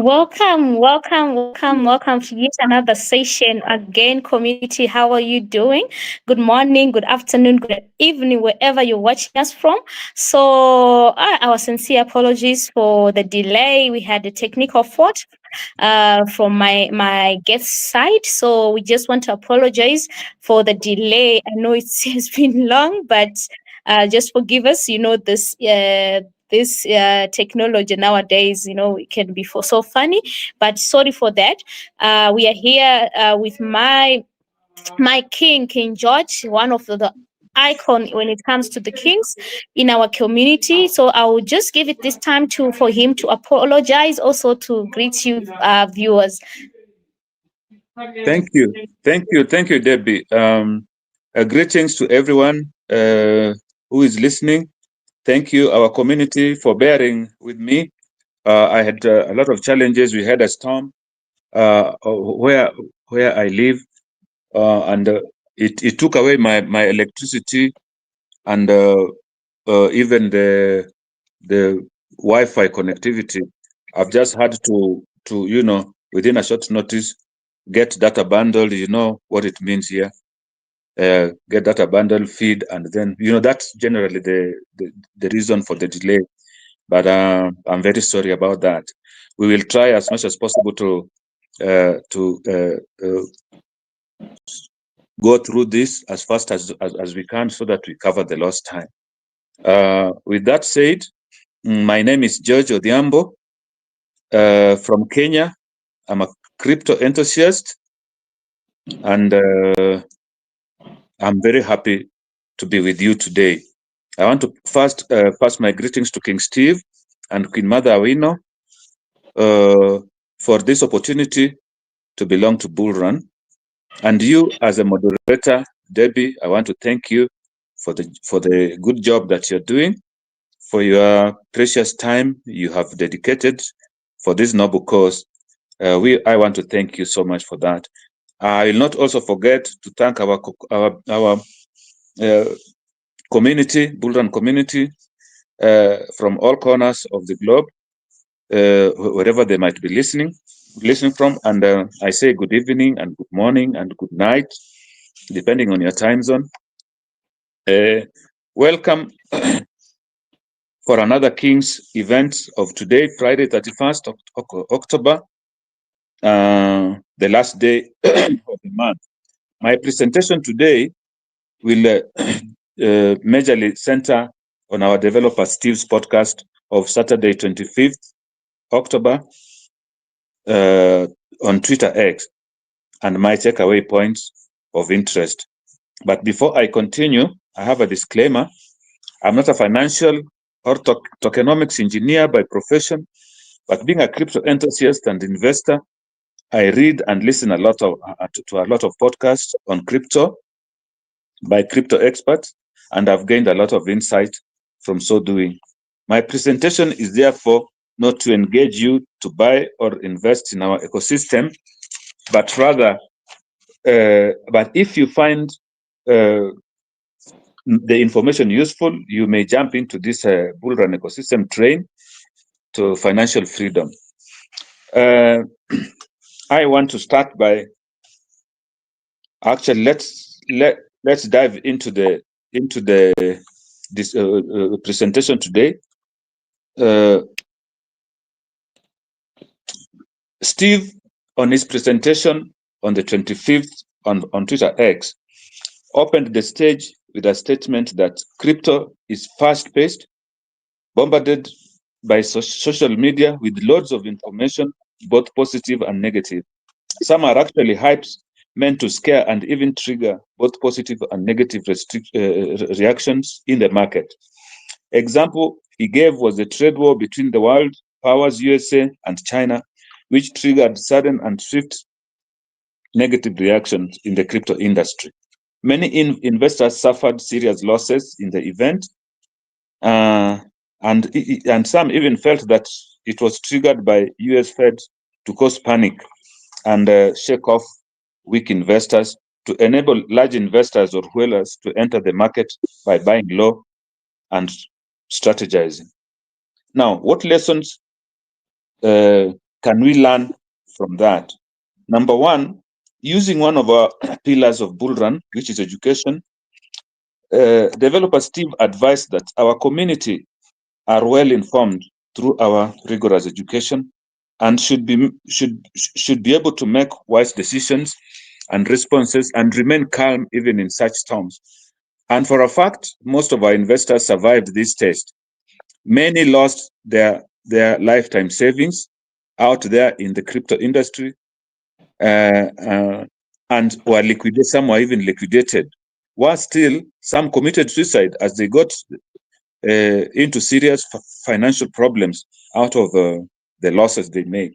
Welcome to yet another session again, community. How are you doing? Good morning, good afternoon, good evening, wherever you're watching us from. So, our sincere apologies for the delay. We had a technical fault from my guest side, so we just want to apologize for the delay. I know it has been long, but just forgive us. This technology nowadays, it can be so funny, but sorry for that. We are here with my King George, one of the icon when it comes to the kings in our community. So I will just give it this time to for him to apologize, also to greet you, viewers. Thank you. Thank you, Debbie. Greetings to everyone who is listening. Thank you, our community, for bearing with me. I had a lot of challenges. We had a storm where I live, and it took away my electricity and even the Wi-Fi connectivity. I've just had to within a short notice get data bundle. You know what it means here. Get data bundle, feed, and then that's generally the reason for the delay. But I'm very sorry about that. We will try as much as possible to go through this as fast as we can, so that we cover the lost time. With that said, my name is George Odhiambo from Kenya. I'm a crypto enthusiast, and I'm very happy to be with you today. I want to first pass my greetings to King Steve and Queen Mother Awino for this opportunity to belong to Bullrun. And you, as a moderator, Debbie, I want to thank you for the good job that you're doing, for your precious time you have dedicated for this noble cause. I want to thank you so much for that. I will not also forget to thank our community, Bullrun community, from all corners of the globe, wherever they might be listening from. And I say good evening and good morning and good night, depending on your time zone. Welcome for another King's event of today, Friday, 31st October, the last day of the month. My presentation today will majorly center on our developer Steve's podcast of Saturday, 25th October on Twitter X, and my takeaway points of interest. But before I continue, I have a disclaimer. I'm not a financial or tokenomics engineer by profession, but being a crypto enthusiast and investor, I read and listen to a lot of podcasts on crypto by crypto experts, and I've gained a lot of insight from so doing. My presentation is therefore not to engage you to buy or invest in our ecosystem, but rather, but if you find the information useful, you may jump into this Bullrun ecosystem train to financial freedom. I want to start by actually let's dive into this presentation today. Steve, on his presentation on the 25th on Twitter X, opened the stage with a statement that crypto is fast-paced, bombarded by social media with loads of information, both positive and negative. Some are actually hypes meant to scare and even trigger both positive and negative reactions in the market. Example he gave was the trade war between the world powers USA and China, which triggered sudden and swift negative reactions in the crypto industry. Many investors suffered serious losses in the event, and some even felt that it was triggered by US Fed to cause panic and shake off weak investors, to enable large investors or whalers to enter the market by buying low and strategizing. Now, what lessons can can we learn from that? Number one, using one of our pillars of Bullrun, which is education, developer Steve advised that our community are well informed through our rigorous education and should be able to make wise decisions and responses and remain calm even in such storms. And for a fact, most of our investors survived this test. Many lost their lifetime savings out there in the crypto industry, and were liquidated. Some were even liquidated. While still, some committed suicide as they got into serious financial problems out of the losses they made.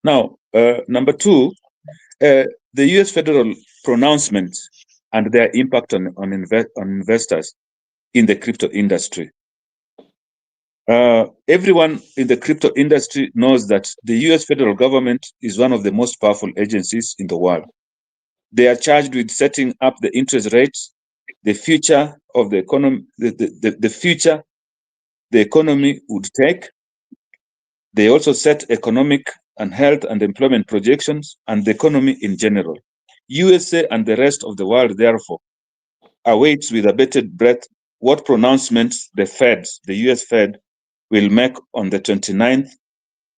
Now, number two, the U.S. federal pronouncements and their impact on investors in the crypto industry. Everyone in the crypto industry knows that the U.S. federal government is one of the most powerful agencies in the world. They are charged with setting up the interest rates, the future of the economy, the future the economy would take. They also set economic and health and employment projections and the economy in general. USA and the rest of the world, therefore, awaits with a bated breath what pronouncements the US Fed, will make on the 29th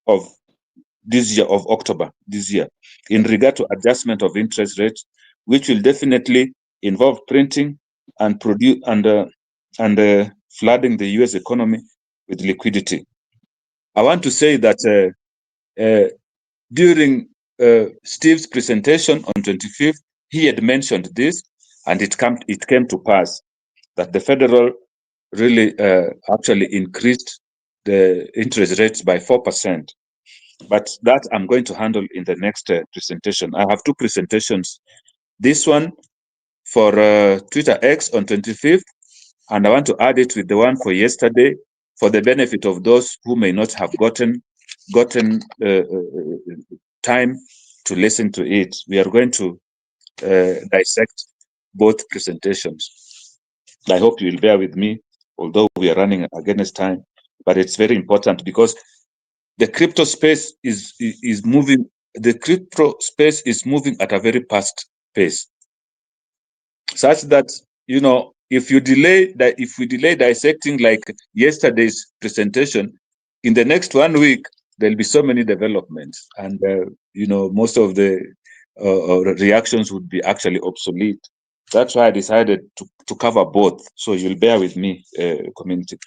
of this year, of October this year, in regard to adjustment of interest rates, which will definitely involve printing and flooding the US economy with liquidity. I want to say that during Steve's presentation on 25th, he had mentioned this, and it came to pass that the federal really actually increased the interest rates by 4%. But that I'm going to handle in the next presentation. I have two presentations. This one for Twitter X on 25th, and I want to add it with the one for yesterday for the benefit of those who may not have gotten time to listen to it. We are going to dissect both presentations. I hope you will bear with me, although we are running against time, but it's very important because the crypto space is moving. The crypto space is moving at a very fast pace, such that, you know, if we delay dissecting like yesterday's presentation, in the next 1 week there'll be so many developments, and you know, most of the reactions would be actually obsolete. That's why I decided to cover both. So you'll bear with me, community.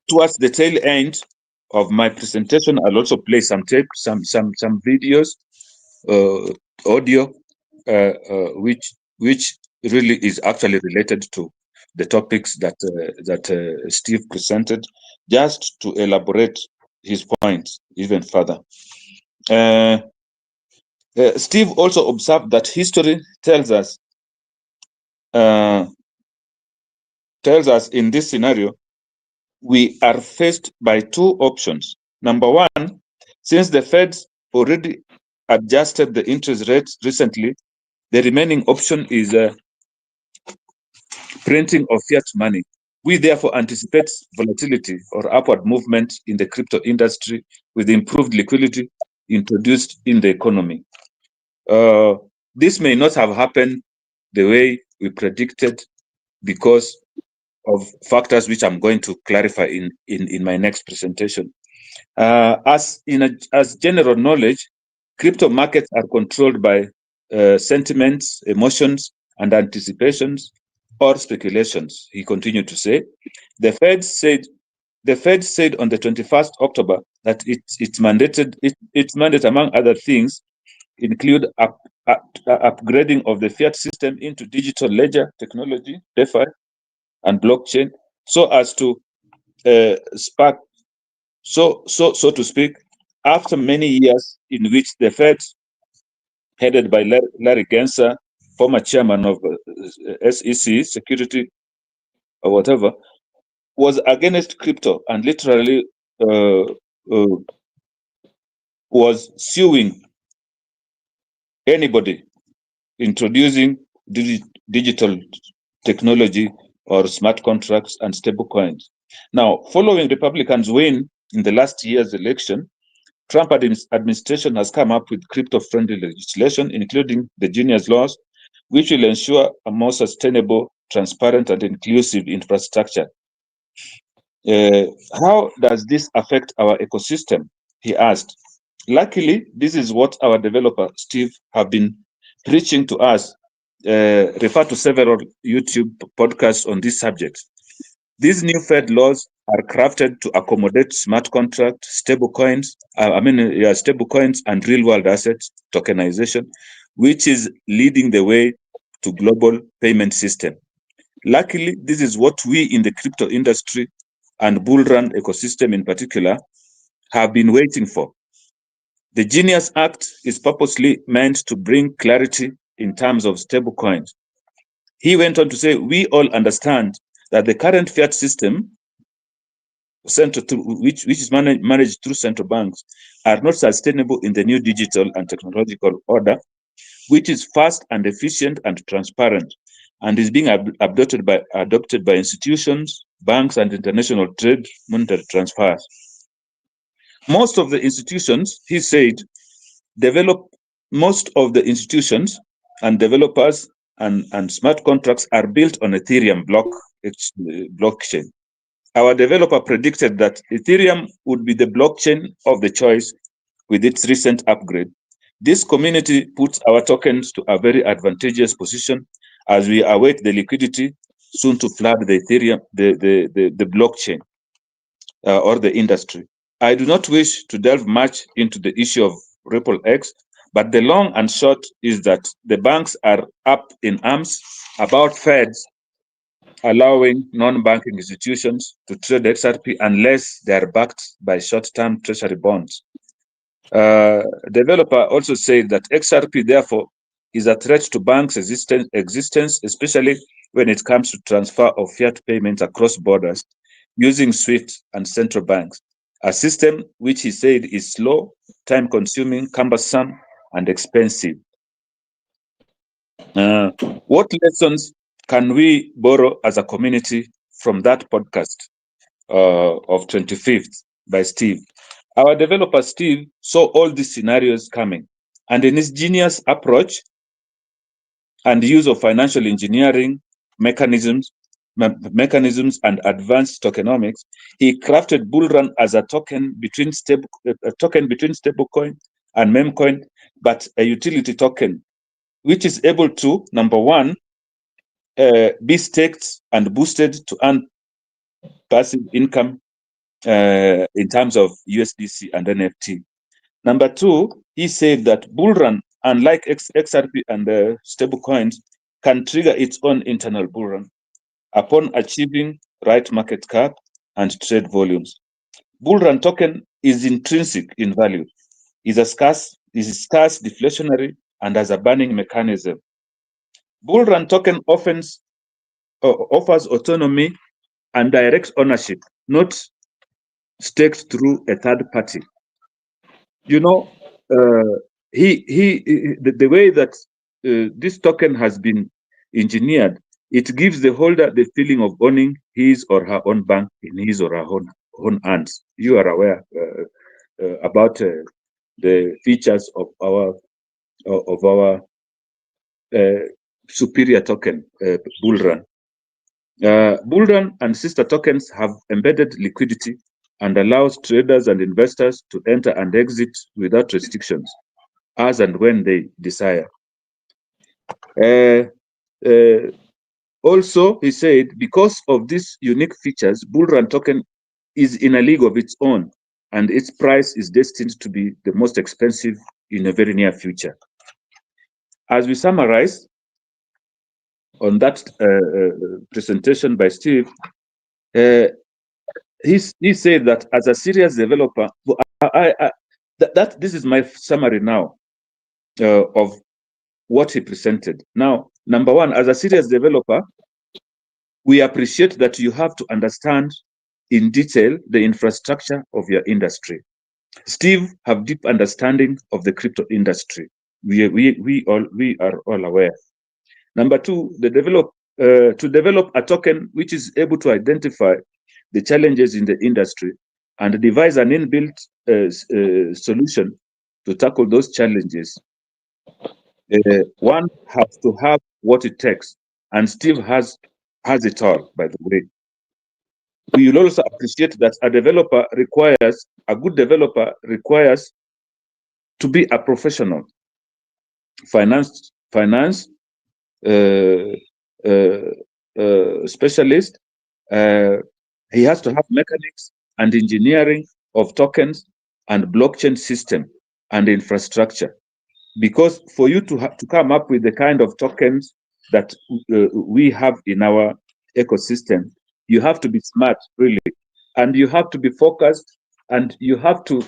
Towards the tail end of my presentation, I'll also play some tape, some videos, audio, which really is actually related to the topics that Steve presented, just to elaborate his points even further. Steve also observed that history tells us in this scenario, we are faced by two options. Number one, since the Feds already adjusted the interest rates recently, the remaining option is printing of fiat money. We therefore anticipate volatility or upward movement in the crypto industry with improved liquidity introduced in the economy. This may not have happened the way we predicted because of factors which I'm going to clarify in my next presentation. As general knowledge, crypto markets are controlled by sentiments, emotions, and anticipations or speculations, he continued to say. The Fed said on the 21st October that its mandate, among other things, include upgrading of the fiat system into digital ledger technology, DeFi, and blockchain, so as to spark, so to speak, after many years in which the Fed, headed by Larry Gensler, former chairman of SEC, security or whatever, was against crypto and literally was suing anybody introducing digital technology or smart contracts and stable coins. Now, following Republicans' win in the last year's election, Trump administration has come up with crypto-friendly legislation, including the Genius laws, which will ensure a more sustainable, transparent, and inclusive infrastructure. How does this affect our ecosystem? He asked. Luckily, this is what our developer, Steve, have been preaching to us. Refer to several YouTube podcasts on this subject. These new Fed laws are crafted to accommodate smart contract, stable coins, stable coins and real-world assets tokenization, which is leading the way to global payment system. Luckily, this is what we in the crypto industry and Bullrun ecosystem in particular have been waiting for. The Genius Act is purposely meant to bring clarity in terms of stablecoins. He went on to say, we all understand that the current fiat system, which is managed through central banks, are not sustainable in the new digital and technological order, which is fast and efficient and transparent, and is being adopted by institutions, banks, and international trade monetary transfers. Most of the institutions, he said, most of the institutions and developers and smart contracts are built on Ethereum blockchain. Our developer predicted that Ethereum would be the blockchain of the choice with its recent upgrade. This community puts our tokens to a very advantageous position as we await the liquidity soon to flood the Ethereum, the blockchain or the industry. I do not wish to delve much into the issue of Ripple X, but the long and short is that the banks are up in arms about Feds allowing non-banking institutions to trade XRP unless they are backed by short-term treasury bonds. Developer also said that XRP, therefore, is a threat to banks' existence, especially when it comes to transfer of fiat payments across borders using SWIFT and central banks, a system which he said is slow, time-consuming, cumbersome, and expensive. What lessons can we borrow as a community from that podcast of 25th by Steve? Our developer, Steve, saw all these scenarios coming, and in his genius approach and use of financial engineering mechanisms and advanced tokenomics, he crafted Bullrun as a token between stablecoin and memcoin, but a utility token, which is able to, number one, be staked and boosted to earn passive income in terms of USDC and NFT. Number two, he said that Bullrun, unlike XRP and stablecoins, can trigger its own internal Bullrun upon achieving right market cap and trade volumes. Bullrun token is intrinsic in value, is scarce, deflationary, and has a burning mechanism. Bullrun token offers autonomy and direct ownership, not staked through a third party. You know, the way that this token has been engineered, it gives the holder the feeling of owning his or her own bank in his or her own hands. You are aware about the features of our superior token, Bullrun. Bullrun and sister tokens have embedded liquidity and allows traders and investors to enter and exit without restrictions, as and when they desire. Also, he said, because of these unique features, Bullrun token is in a league of its own, and its price is destined to be the most expensive in a very near future. As we summarize on that presentation by Steve, he said that as a serious developer, this is my summary now of what he presented. Now, number one, as a serious developer, we appreciate that you have to understand in detail the infrastructure of your industry. Steve have deep understanding of the crypto industry. We are all aware. Number two, to develop a token which is able to identify the challenges in the industry and devise an inbuilt solution to tackle those challenges. One has to have what it takes, and Steve has it all, by the way. We will also appreciate that a good developer requires to be a professional finance uh, specialist. He has to have mechanics and engineering of tokens and blockchain system and infrastructure. Because for you to come up with the kind of tokens that we have in our ecosystem, you have to be smart, really, and you have to be focused, and you have to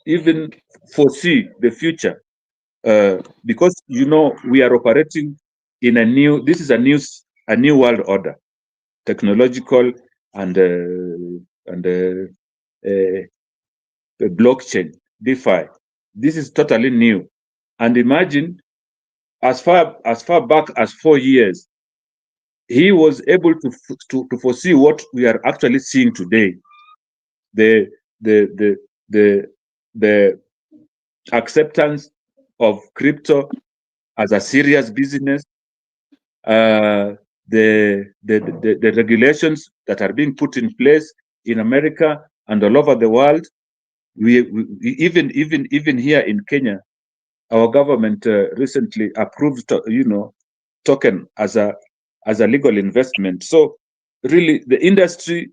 even foresee the future, because we are operating in a new world order, technological and blockchain, DeFi. This is totally new. And imagine, as far back as 4 years, he was able to foresee what we are actually seeing today. The the the the the acceptance of crypto as a serious business, the regulations that are being put in place in America and all over the world. We even here in Kenya, our government recently approved, token as a legal investment. So really, the industry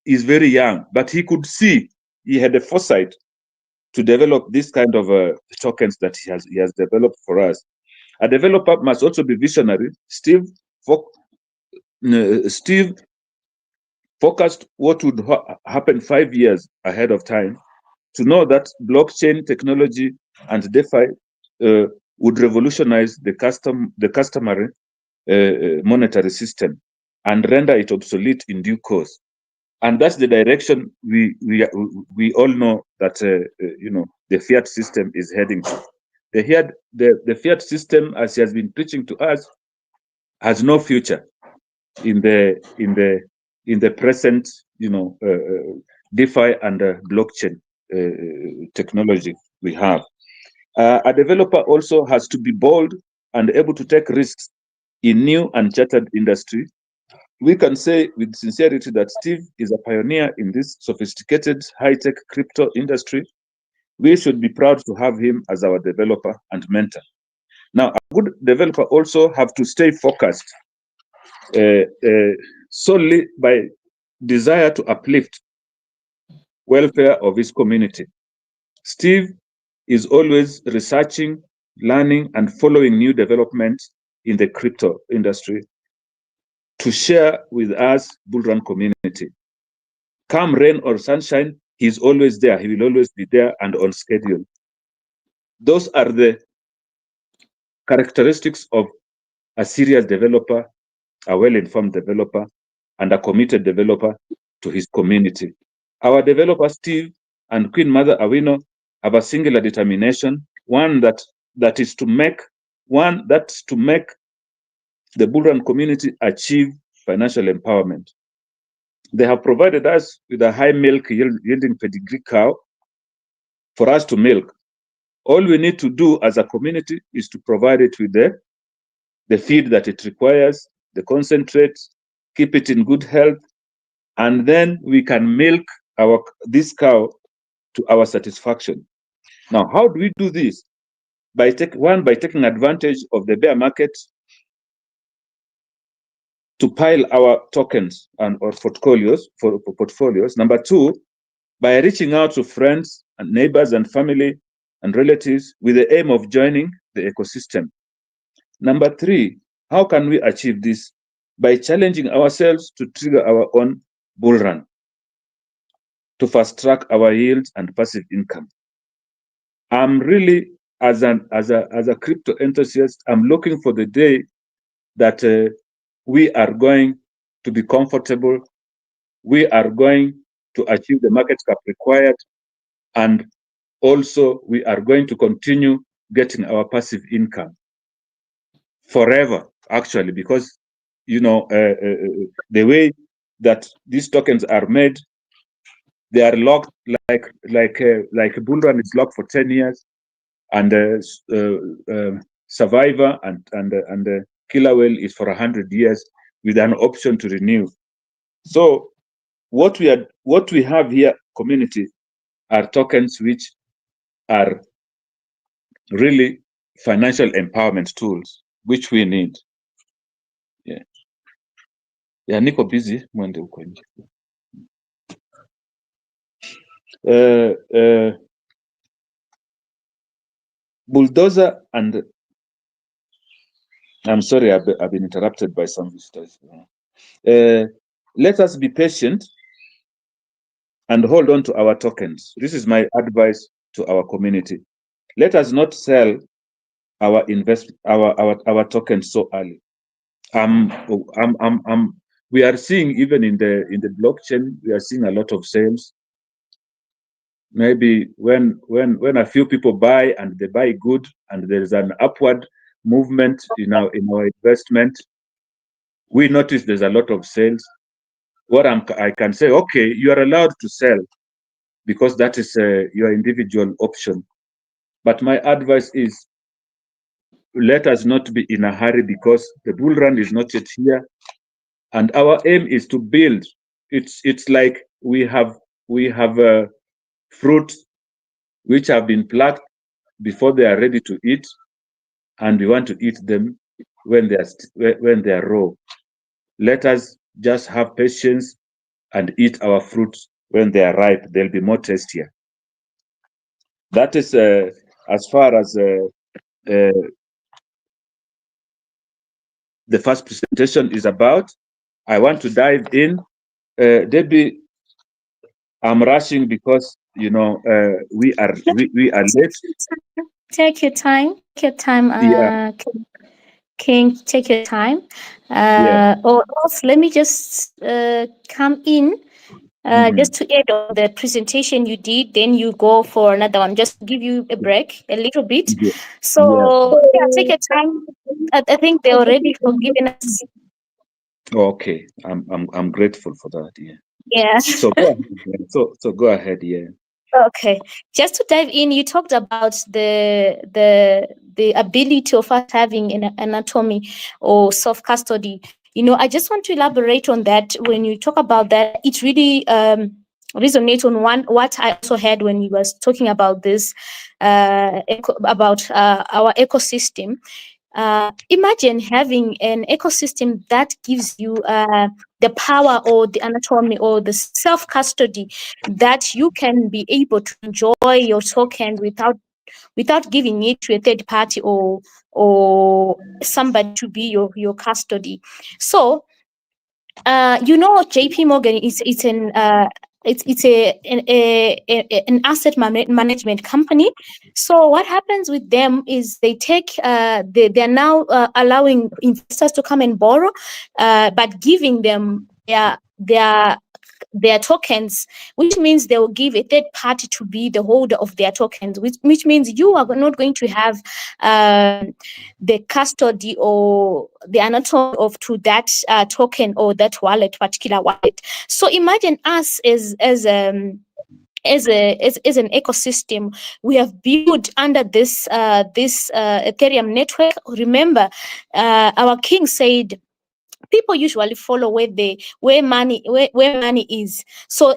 is very young, but he could see, he had a foresight to develop this kind of tokens that he has developed for us. A developer must also be visionary. Steve focused what would happen 5 years ahead of time, to know that blockchain technology and DeFi would revolutionize the customary monetary system and render it obsolete in due course. And that's the direction we all know that the fiat system is heading to. The fiat system, as he has been preaching to us, has no future in the present, DeFi and blockchain technology we have. A developer also has to be bold and able to take risks in new uncharted industry. We can say with sincerity that Steve is a pioneer in this sophisticated high-tech crypto industry. We should be proud to have him as our developer and mentor. Now, a good developer also have to stay focused solely by desire to uplift welfare of his community. Steve is always researching, learning, and following new developments in the crypto industry to share with us, Bullrun community. Come rain or sunshine, he's always there. He will always be there and on schedule. Those are the characteristics of a serious developer, a well-informed developer, and a committed developer to his community. Our developer, Steve, and Queen Mother Awino have a singular determination, one that is to make the Bullrun community achieve financial empowerment. They have provided us with a high milk yielding pedigree cow for us to milk. All we need to do as a community is to provide it with the feed that it requires, the concentrates, keep it in good health, and then we can milk this cow to our satisfaction. Now, how do we do this? By taking advantage of the bear market to pile our tokens or portfolios. Number two, by reaching out to friends and neighbors and family and relatives with the aim of joining the ecosystem. Number three, how can we achieve this? By challenging ourselves to trigger our own bull run, to fast track our yields and passive income. I'm really, as a crypto enthusiast, I'm looking for the day that we are going to be comfortable, we are going to achieve the market cap required, and also we are going to continue getting our passive income forever, actually, because the way that these tokens are made, they are locked like Bullrun is locked for 10 years, and Survivor and Killer Whale is for 100 years with an option to renew. So what we have here, community, are tokens which are really financial empowerment tools which we need. Yeah. Yeah, niko busy, mwende huko nje. Bulldozer and I'm sorry, I've been interrupted by some visitors. Let us be patient and hold on to our tokens. This is my advice to our community. Let us not sell our tokens so early. We are seeing, even in the blockchain, we are seeing a lot of sales. Maybe when a few people buy and they buy good, and there is an upward movement in our investment, we notice there's a lot of sales. What I can say, okay, you are allowed to sell because that is your individual option. But my advice is, let us not be in a hurry, because the bull run is not yet here, and our aim is to build. It's like we have fruit which have been plucked before they are ready to eat, and we want to eat them when they are raw. Let us just have patience and eat our fruits when they are ripe. They'll be more tastier. That is as far as the first presentation is about. I want to dive in. Deby, I'm rushing because we are late. Take your time. Take your time. Yeah. King, take your time. Yeah. Or else, let me just come in. Just to add on the presentation you did, then you go for another one. Just give you a break, a little bit. Yeah. So yeah, take your time. I think they're already forgiven us. Okay, I'm grateful for that. Yeah. Yeah. So go ahead. So go ahead. Yeah. Okay. Just to dive in, you talked about the ability of us having an anatomy or self custody. I just want to elaborate on that. When you talk about that, it really resonates on what I also had when you was talking about this, about our ecosystem. Imagine having an ecosystem that gives you the power or the anatomy or the self custody, that you can be able to enjoy your token without giving it to a third party or somebody to be your custody. So JP Morgan is an asset management company. So what happens with them is they take they're now allowing investors to come and borrow, but giving them their tokens, which means they will give a third party to be the holder of their tokens, which means you are not going to have the custody or the anatomy of to that token or that particular wallet. So imagine us as an ecosystem we have built under this Ethereum network. Remember, our king said people usually follow where money is. So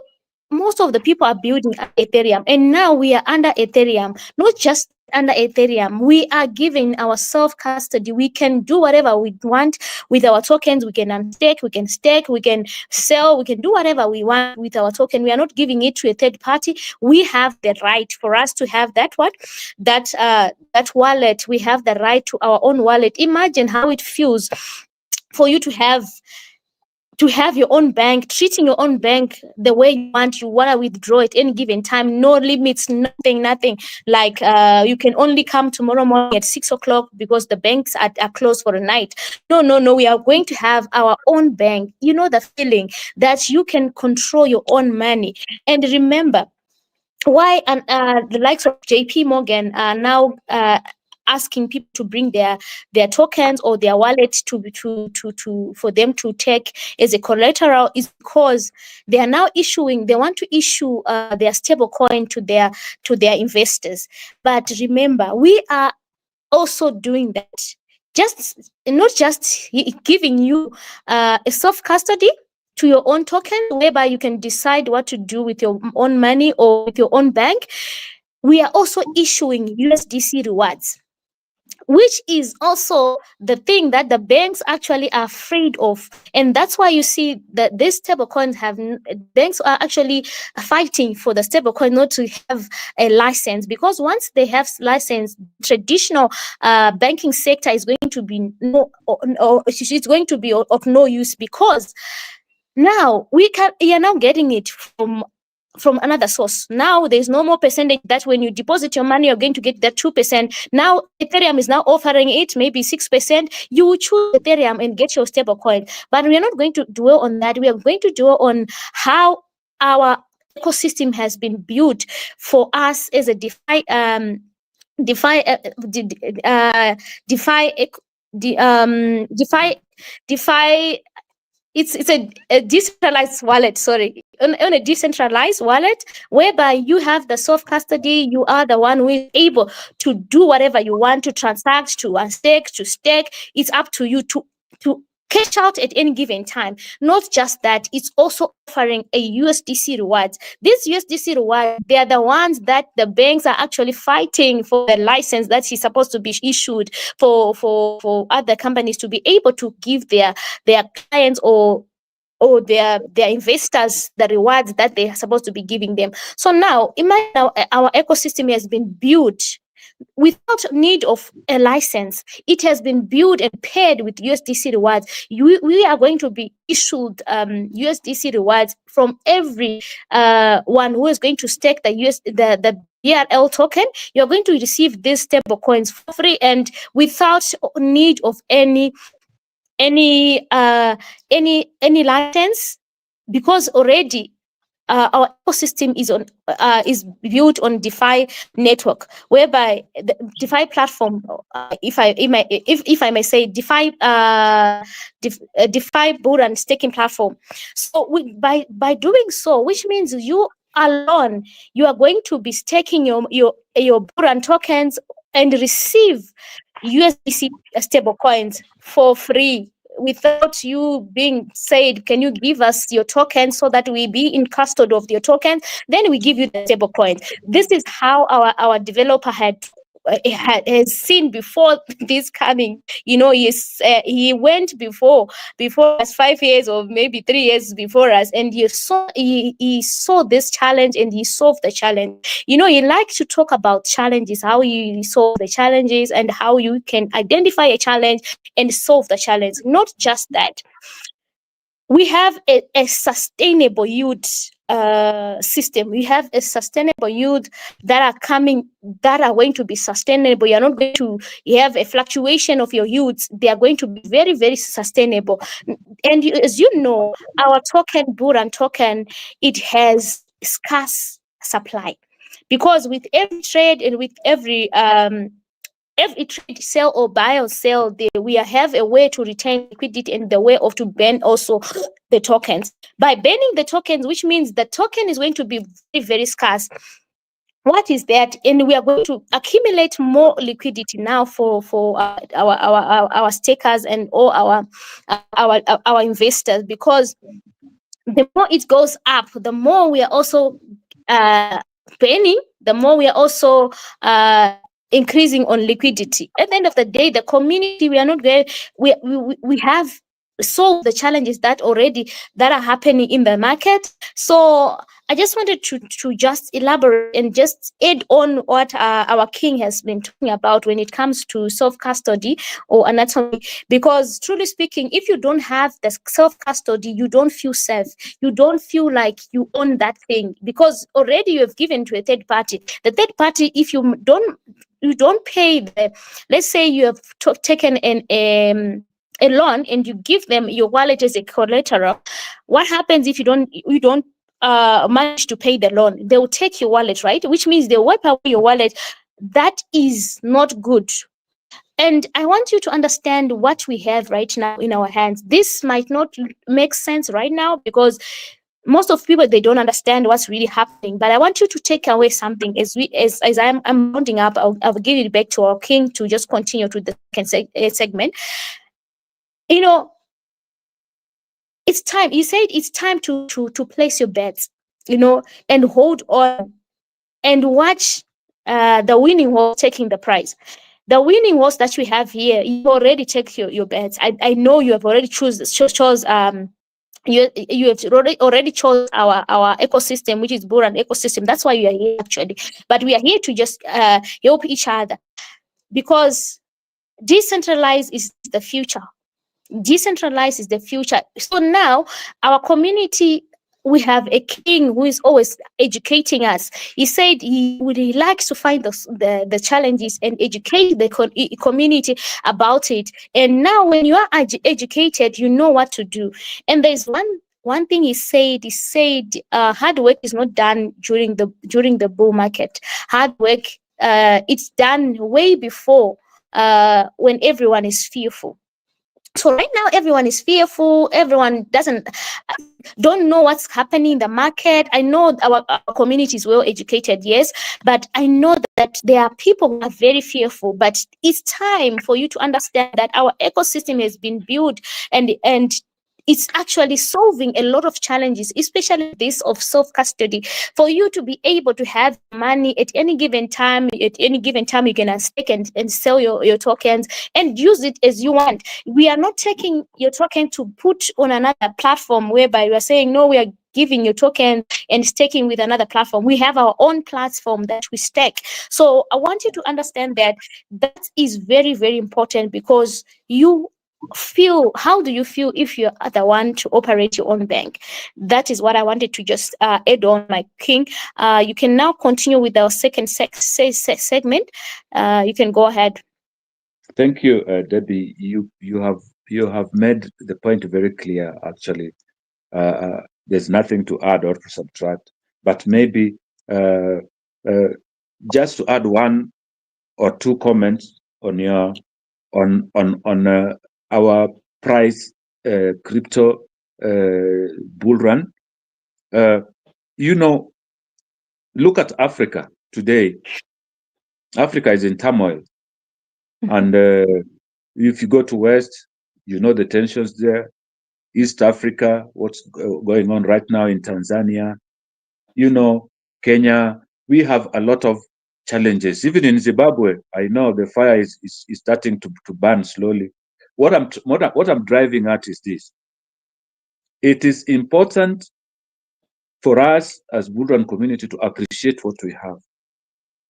most of the people are building Ethereum, and now we are under Ethereum. Not just under Ethereum, we are giving our self custody. We can do whatever we want with our tokens. We can unstake, we can stake, we can sell, we can do whatever we want with our token. We are not giving it to a third party. We have the right for us to have that wallet. We have the right to our own wallet. Imagine how it feels for you to have your own bank, treating your own bank the way you want to withdraw at any given time, no limits, nothing like you can only come tomorrow morning at 6 o'clock because the banks are closed for the night. No, we are going to have our own bank. The feeling that you can control your own money. And remember why the likes of JP Morgan are now asking people to bring their tokens or their wallet for them to take as a collateral is because they are now they want to issue their stable coin to their investors. But remember, we are also doing that, just not just giving you a soft custody to your own token, whereby you can decide what to do with your own money or with your own bank. We are also issuing USDC rewards, which is also the thing that the banks actually are afraid of. And that's why you see that these stable coins banks are actually fighting for the stable coin not to have a license, because once they have license, traditional banking sector is going to be it's going to be of no use, because now we are now getting it from another source. Now there's no more percentage that when you deposit your money, you're going to get that 2%. Now Ethereum is now offering it maybe 6%. You choose Ethereum and get your stable coin. But we are not going to dwell on that. We are going to dwell on how our ecosystem has been built for us as a DeFi it's a decentralized wallet, sorry, on a decentralized wallet, whereby you have the soft custody. You are the one who is able to do whatever you want, to transact, to unstake, to stake. It's up to you to cash out at any given time. Not just that, it's also offering a USDC rewards. These USDC rewards, they are the ones that the banks are actually fighting for the license that is supposed to be issued for other companies to be able to give their clients or their investors the rewards that they are supposed to be giving them. So now imagine our ecosystem has been built without need of a license. It has been built and paired with USDC rewards. We are going to be issued USDC rewards from every one who is going to stake the BRL token. You're going to receive these stable coins for free and without need of any license, because already our ecosystem is built on DeFi network, whereby the DeFi platform, if I may say, DeFi Bullrun staking platform. So by doing so, which means you alone, you are going to be staking your Bullrun tokens and receive USDC stable coins for free, without you being said, can you give us your token so that we be in custody of your token? Then we give you the stable coin. This is how our developer has seen before this coming. He went before us 5 years or maybe 3 years before us, and he saw this challenge and he solved the challenge. He likes to talk about challenges, how you solve the challenges and how you can identify a challenge and solve the challenge. Not just that, we have a sustainable yield system. We have a sustainable yield that are going to be sustainable. You're not going to have a fluctuation of your yields. They are going to be very, very sustainable. And as you know, our token, Bullrun token, it has scarce supply, because with every trade and with every trade, sell or buy or sell, we have a way to retain liquidity and the way of to ban also the tokens. By banning the tokens, which means the token is going to be very, very scarce. What is that? And we are going to accumulate more liquidity now for our stakers and all our investors, because the more it goes up, the more we are also banning, the more we are also increasing on liquidity. At the end of the day, the community, we are not going, we have solved the challenges that are happening in the market. So I just wanted to just elaborate and just add on what our king has been talking about when it comes to self-custody or anatomy. Because truly speaking, if you don't have the self-custody, you don't feel safe. You don't feel like you own that thing, because already you have given to a third party. The third party, if you don't pay let's say you have taken a loan and you give them your wallet as a collateral. What happens if you don't manage to pay the loan? They will take your wallet, right? Which means they wipe away your wallet. That is not good. And I want you to understand what we have right now in our hands. This might not make sense right now because most of people, they don't understand what's really happening. But I want you to take away something as I'm rounding up. I'll give it back to our king to just continue to the second segment. You know, it's time. You said it's time to place your bets. And hold on and watch the winning horse taking the prize. The winning horse that we have here, you already take your bets. I know you have already chose you have already chose our ecosystem, which is Bullrun ecosystem. That's why we are here actually. But we are here to just help each other, because decentralized is the future. Decentralized is the future. So now our community, we have a king who is always educating us. He said he likes to find the challenges and educate the community about it. And now when you are educated, you know what to do. And there's one thing he said. Hard work is not done during the bull market. Hard work, it's done way before, when everyone is fearful. So right now everyone is fearful. Everyone don't know what's happening in the market. I know our community is well educated, yes, but I know that there are people who are very fearful. But it's time for you to understand that our ecosystem has been built, and it's actually solving a lot of challenges, especially this of self-custody. For you to be able to have money at any given time, you can stake and sell your tokens and use it as you want. We are not taking your token to put on another platform whereby we are saying, no, we are giving your token and staking with another platform. We have our own platform that we stake. So I want you to understand that is very, very important, because how do you feel if you're the one to operate your own bank? That is what I wanted to just add on, my king. You can now continue with our second segment. You can go ahead. Thank you, Debbie. You have made the point very clear. Actually, there's nothing to add or to subtract. But maybe uh, uh, just to add one or two comments on your on our price crypto bull run. Uh, you know, look at Africa today. Africa is in turmoil, and if you go to West, you know the tensions there. East Africa, what's going on right now in Tanzania, Kenya, we have a lot of challenges. Even in Zimbabwe, I know the fire is starting to burn slowly. What I'm driving at is this. It is important for us as Bullrun community to appreciate what we have.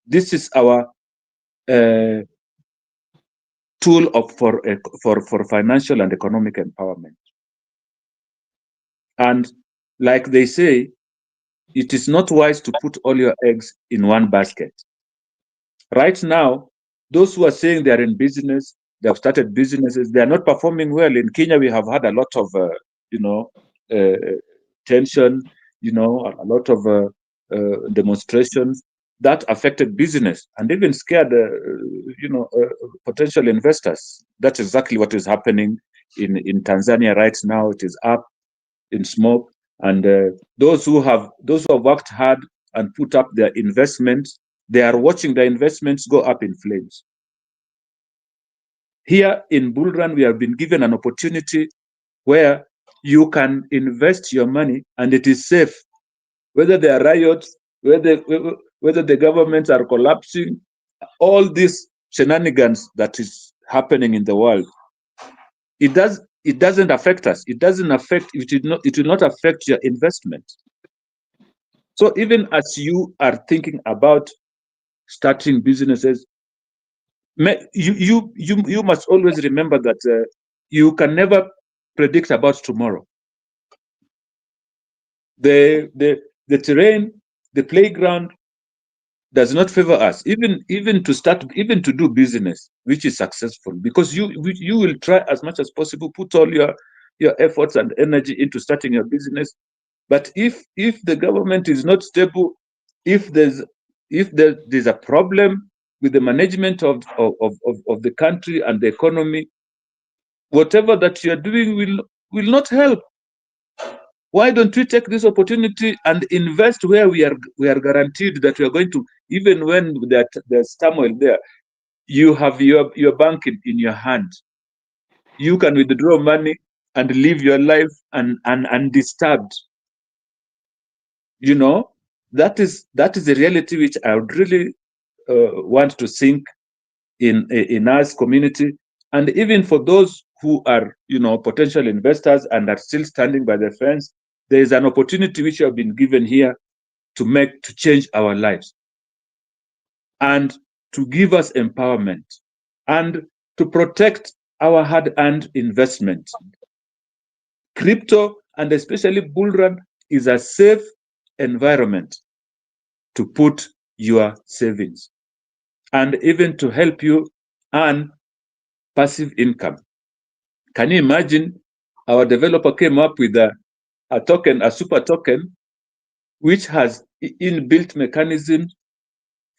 This is our uh, tool for financial and economic empowerment. And like they say, it is not wise to put all your eggs in one basket. Right now, those who are saying they are in business, they have started businesses, they are not performing well. In Kenya, we have had a lot of, uh, tension, a lot of demonstrations that affected business and even scared, potential investors. That's exactly what is happening in Tanzania right now. It is up in smoke, and those who have worked hard and put up their investments, they are watching their investments go up in flames. Here in Bullrun, we have been given an opportunity where you can invest your money and it is safe. Whether there are riots, whether the governments are collapsing, all these shenanigans that is happening in the world, it doesn't affect us. It will not affect your investment. So even as you are thinking about starting businesses, you must always remember that you can never predict about tomorrow. The terrain, the playground does not favor us, even to do business which is successful, because you will try as much as possible, put all your efforts and energy into starting your business. But if the government is not stable, if there's a problem, with the management of the country and the economy, whatever that you are doing will not help. Why don't we take this opportunity and invest where we are guaranteed that we are going to, even when there's turmoil there, you have your bank in your hand. You can withdraw money and live your life undisturbed. You know, that is a reality which I would really want to sink in us community, and even for those who are potential investors and are still standing by the fence. There is an opportunity which you have been given here to change our lives and to give us empowerment and to protect our hard-earned investment. Crypto, and especially Bullrun, is a safe environment to put your savings and even to help you earn passive income. Can you imagine? Our developer came up with a token, a super token, which has inbuilt mechanism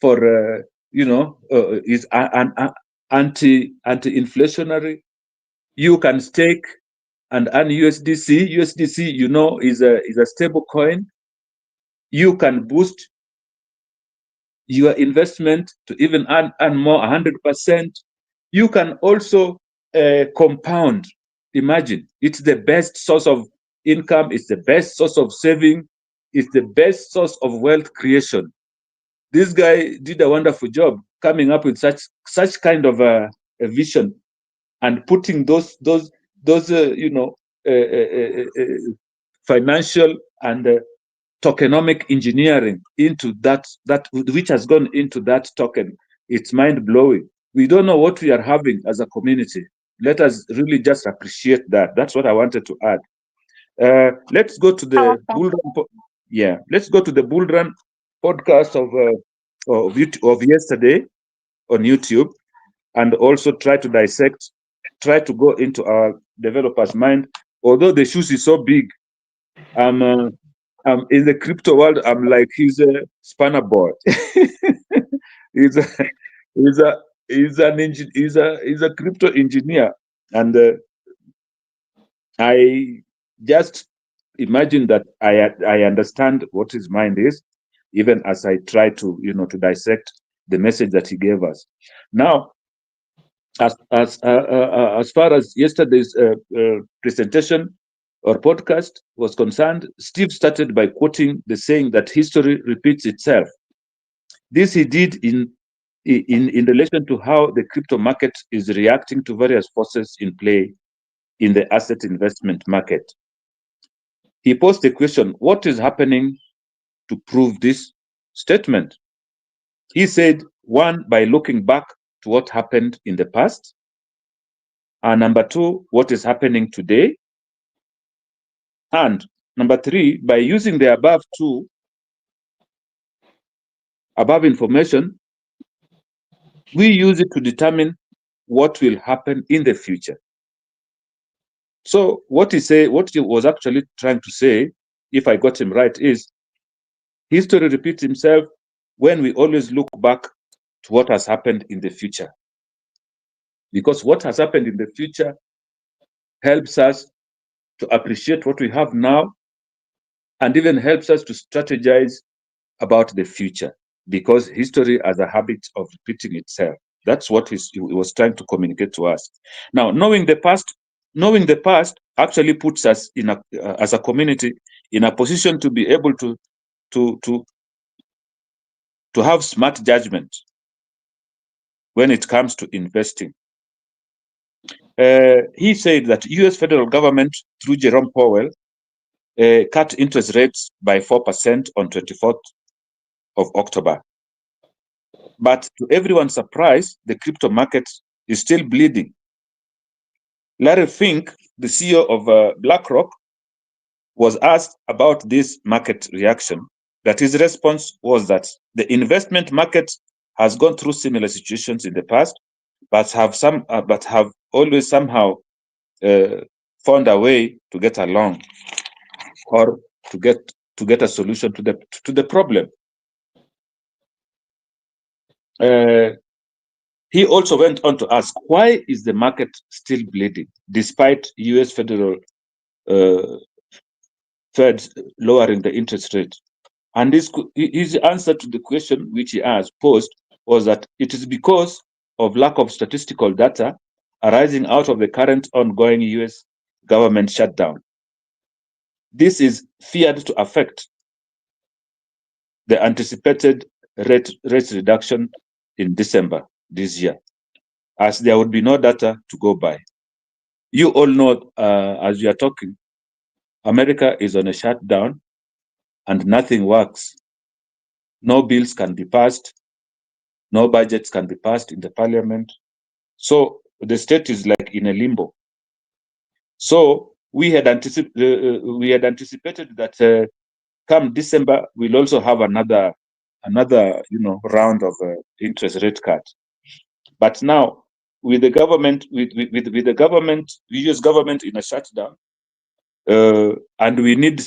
for is an anti-inflationary. You can stake and earn USDC. USDC, is a stable coin. You can boost your investment to even earn more, 100%. You can also compound. Imagine, it's the best source of income, it's the best source of saving, it's the best source of wealth creation. This guy did a wonderful job coming up with such kind of a vision and putting those financial and tokenomic engineering into that which has gone into that token. It's mind blowing. We don't know what we are having as a community. Let us really just appreciate that. That's what I wanted to add. Let's go to the Bullrun. Let's go to the Bullrun podcast of yesterday on YouTube, and also try to go into our developer's mind. Although the shoes is so big, in the crypto world, I'm like he's a spanner boy. he's a he's a he's a crypto engineer, and I just imagine that I understand what his mind is, even as I try to dissect the message that he gave us. Now, as far as yesterday's presentation or podcast was concerned, Steve started by quoting the saying that history repeats itself. This he did in relation to how the crypto market is reacting to various forces in play in the asset investment market. He posed the question, what is happening to prove this statement? He said, one, by looking back to what happened in the past. And number two, what is happening today. And number three, by using the above information, we use it to determine what will happen in the future. So what he was actually trying to say, if I got him right, is history repeats itself when we always look back to what has happened in the future. Because what has happened in the future helps us to appreciate what we have now, and even helps us to strategize about the future, because history has a habit of repeating itself. That's what he was trying to communicate to us. Now, knowing the past actually puts us as a community in a position to be able to have smart judgment when it comes to investing. He said that U.S. federal government, through Jerome Powell, cut interest rates by 4% on 24th of October. But to everyone's surprise, the crypto market is still bleeding. Larry Fink, the CEO of BlackRock, was asked about this market reaction. That his response was that the investment market has gone through similar situations in the past, but have always somehow found a way to get along, or to get a solution to the problem. He also went on to ask, why is the market still bleeding despite US Federal uh, Fed lowering the interest rate? And his answer to the question which he has posed was that it is because of lack of statistical data arising out of the current ongoing US government shutdown. This is feared to affect the anticipated rate reduction in December this year, as there would be no data to go by. You all know, as we are talking, America is on a shutdown and nothing works. No bills can be passed, no budgets can be passed in the parliament. So the state is like in a limbo. So we had anticipated that come December we'll also have another round of interest rate cut. But now with the government, with the government, US government in a shutdown, and we need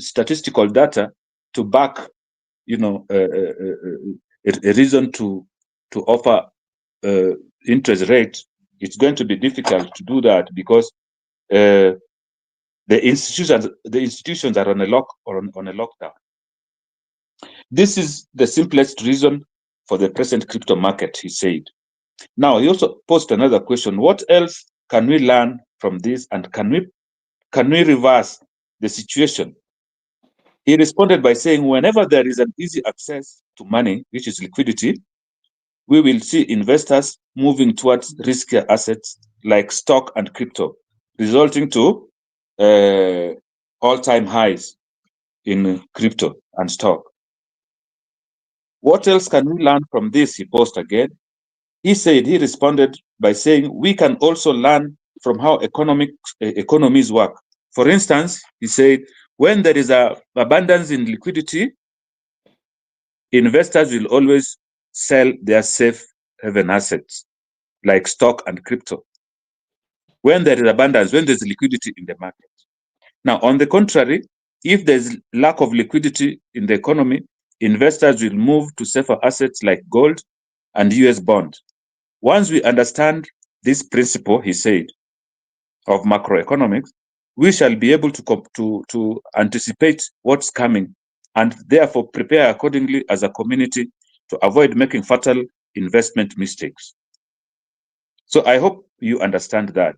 statistical data to back, a reason to offer interest rate. It's going to be difficult to do that because the institutions are on a lockdown. This is the simplest reason for the present crypto market, he said. Now he also posed another question: what else can we learn from this, and can we reverse the situation? He responded by saying, whenever there is an easy access to money, which is liquidity, we will see investors moving towards riskier assets like stock and crypto, resulting to all-time highs in crypto and stock. What else can we learn from this? He posed again. He responded by saying, we can also learn from how economies work. For instance, he said, when there is an abundance in liquidity, investors will always sell their safe haven assets like stock and crypto. When there is abundance, when there's liquidity in the market. Now, on the contrary, if there's lack of liquidity in the economy, investors will move to safer assets like gold and US bonds. Once we understand this principle, he said, of macroeconomics, we shall be able to anticipate what's coming and therefore prepare accordingly as a community to avoid making fatal investment mistakes. So I hope you understand that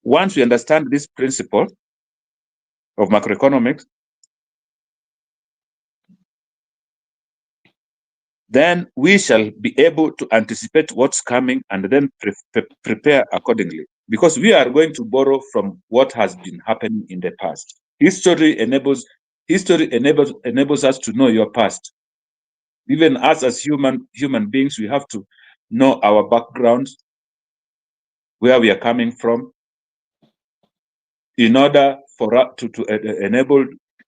once we understand this principle of macroeconomics, then we shall be able to anticipate what's coming and then prepare accordingly. Because we are going to borrow from what has been happening in the past. History enables us to know your past. Even us as human beings, we have to know our backgrounds, where we are coming from, in order for us to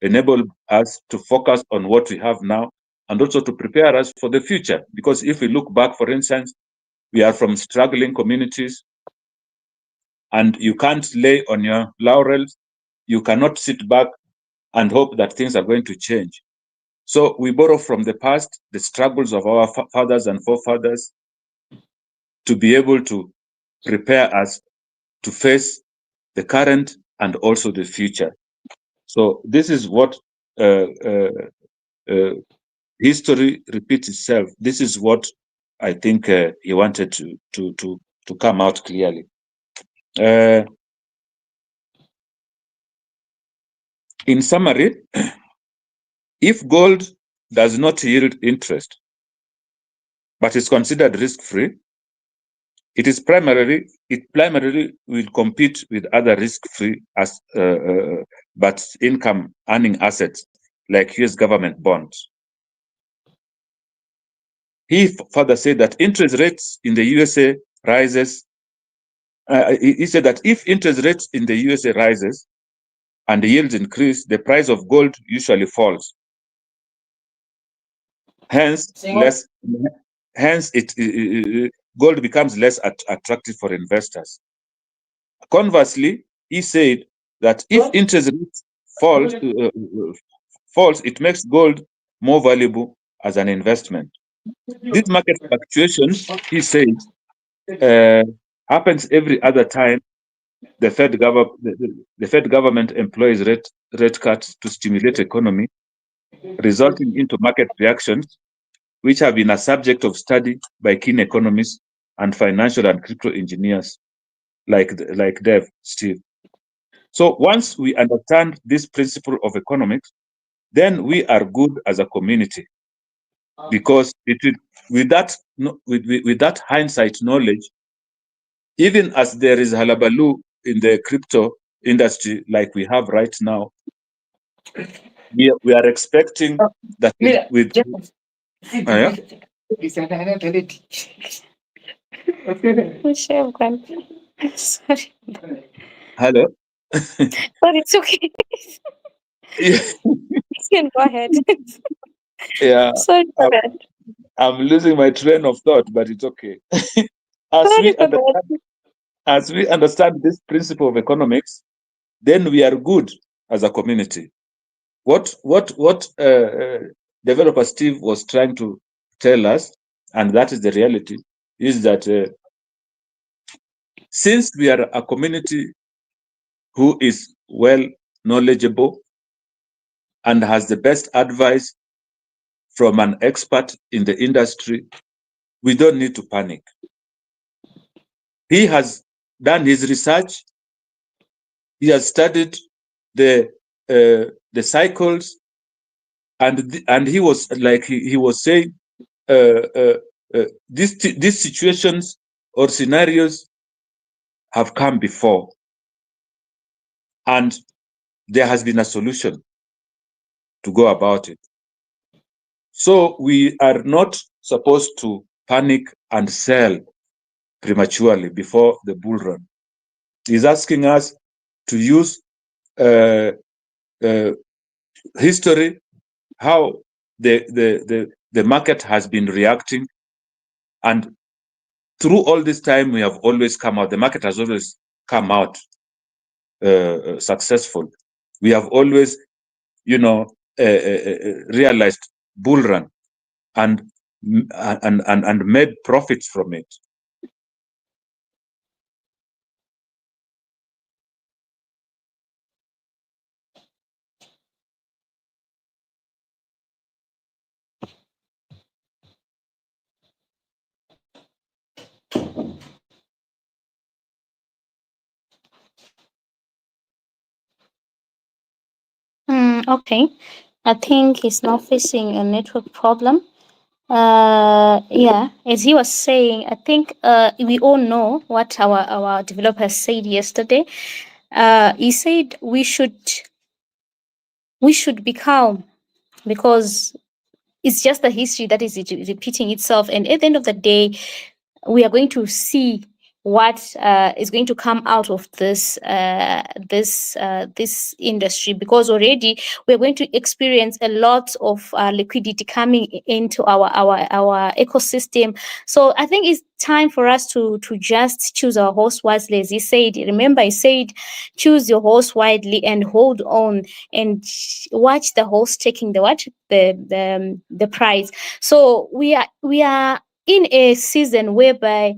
enable us to focus on what we have now and also to prepare us for the future. Because if we look back, for instance, we are from struggling communities, and you can't lay on your laurels. You cannot sit back and hope that things are going to change. So we borrow from the past, the struggles of our fathers and forefathers, to be able to prepare us to face the current and also the future. So this is what history repeats itself. This is what I think he wanted to come out clearly. In summary, if gold does not yield interest, but is considered risk-free, it primarily will compete with other risk-free but income-earning assets like U.S. government bonds. He further said that interest rates in the USA rises. He said that if interest rates in the USA rises and the yields increase, the price of gold usually falls. Hence, gold becomes less attractive for investors. Conversely, he said that if interest rates falls, it makes gold more valuable as an investment. This market fluctuation, he says, happens every other time the Fed government employs rate cuts to stimulate economy, resulting into market reactions, which have been a subject of study by keen economists and financial and crypto engineers like Dev, Steve. So once we understand this principle of economics, then we are good as a community, because with that hindsight knowledge, even as there is halabaloo in the crypto industry like we have right now, we are expecting that with yeah? Sorry. Hello. But it's okay. Yeah, You can go ahead. yeah. Sorry for I'm, that. I'm losing my train of thought, but it's okay. as Sorry we for that. understand as we understand this principle of economics, then we are good as a community. What developer Steve was trying to tell us, and that is the reality, is that since we are a community who is well knowledgeable and has the best advice from an expert in the industry, we don't need to panic. He has done his research. He has studied the cycles, and he was like he was saying, these situations or scenarios have come before, and there has been a solution to go about it. So we are not supposed to panic and sell prematurely before the bull run. He's asking us to use history, how the market has been reacting, and through all this time we have always come out. The market has always come out successful. We have always, realized bull run and made profits from it. Okay. I think he's now facing a network problem. Yeah, as he was saying, I think we all know what our developer said yesterday. He said we should be calm, because it's just the history that is repeating itself, and at the end of the day, we are going to see what is going to come out of this industry, because already we're going to experience a lot of liquidity coming into our ecosystem. So I think it's time for us to just choose our horse wisely, as he said. Remember, he said, choose your horse widely and hold on and watch the horse taking the prize. So we are in a season whereby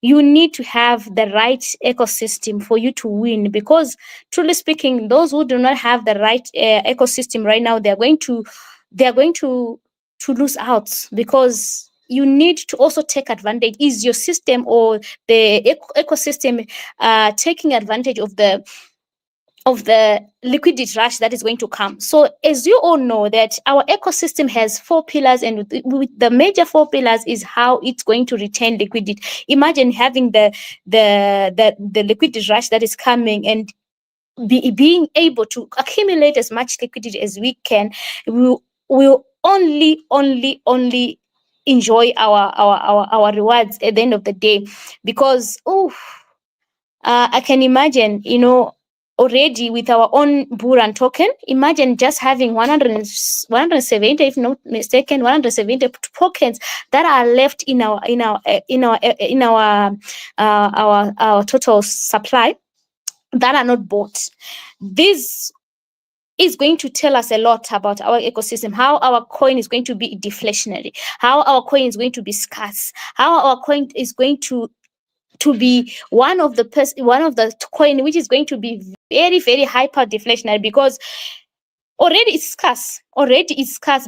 you need to have the right ecosystem for you to win, because truly speaking, those who do not have the right ecosystem right now, they're going to lose out, because you need to also take advantage. Is your system or the ecosystem taking advantage of the liquidity rush that is going to come? So as you all know, that our ecosystem has 4 pillars, and with the major 4 pillars is how it's going to retain liquidity. Imagine having the liquidity rush that is coming, and being able to accumulate as much liquidity as we can. Will only enjoy our rewards at the end of the day, because I can imagine, already with our own Bullrun token. Imagine just having 170, if not mistaken, 170 tokens that are left in our total supply, that are not bought. These is going to tell us a lot about our ecosystem, how our coin is going to be deflationary, how our coin is going to be scarce, how our coin is going to be one of the coin which is going to be very, very hyper deflationary, because already it's scarce,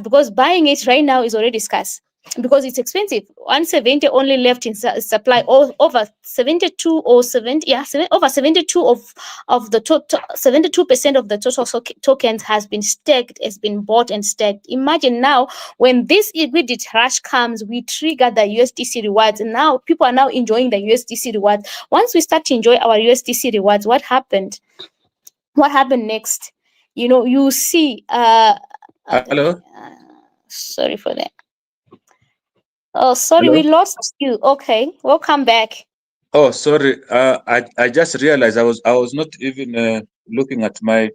because buying it right now is already scarce because it's expensive. 170 only left in supply, or over 72 or 70, over 72 of the total, 72% of the total tokens has been staked, has been bought and staked. Imagine now, when this immediate rush comes, we trigger the USDC rewards, and now people are now enjoying the USDC rewards. Once we start to enjoy our USDC rewards, what happened next? You see, Hello. sorry for that. Oh, sorry, we Hello. lost you. Okay, welcome back. Oh, sorry. I just realized I was not even looking at my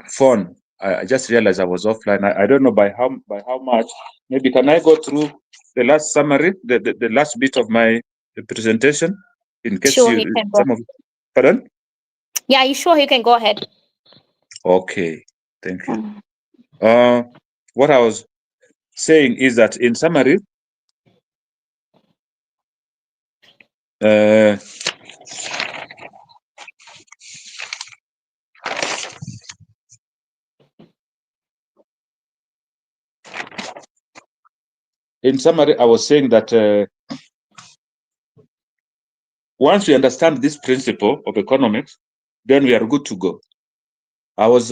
phone. I just realized I was offline. I don't know by how much. Maybe can I go through the last summary, the last bit of my presentation, in case Sure, you can go. some of. Pardon? Yeah, you sure you can go ahead? Okay, thank you. What I was saying is that, in summary, I was saying that once we understand this principle of economics, then we are good to go. I was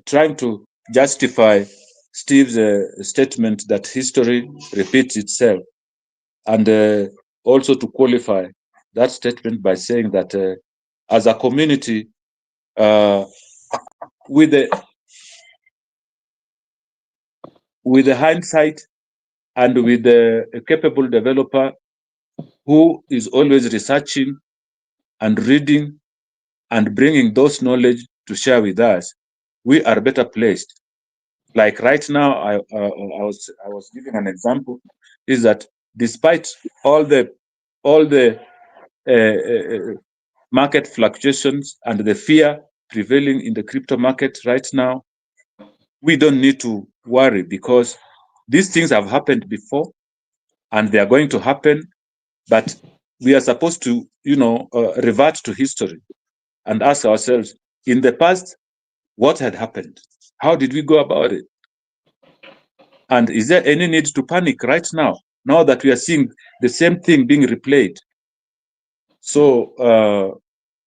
trying to justify Steve's statement that history repeats itself, and also to qualify that statement by saying that as a community, with the hindsight and with a capable developer who is always researching and reading and bringing those knowledge to share with us, we are better placed. Like right now, I was giving an example, is that despite all the market fluctuations and the fear prevailing in the crypto market right now, we don't need to worry, because these things have happened before and they are going to happen. But we are supposed to, revert to history and ask ourselves, in the past, what had happened? How did we go about it? And is there any need to panic right now that we are seeing the same thing being replayed? So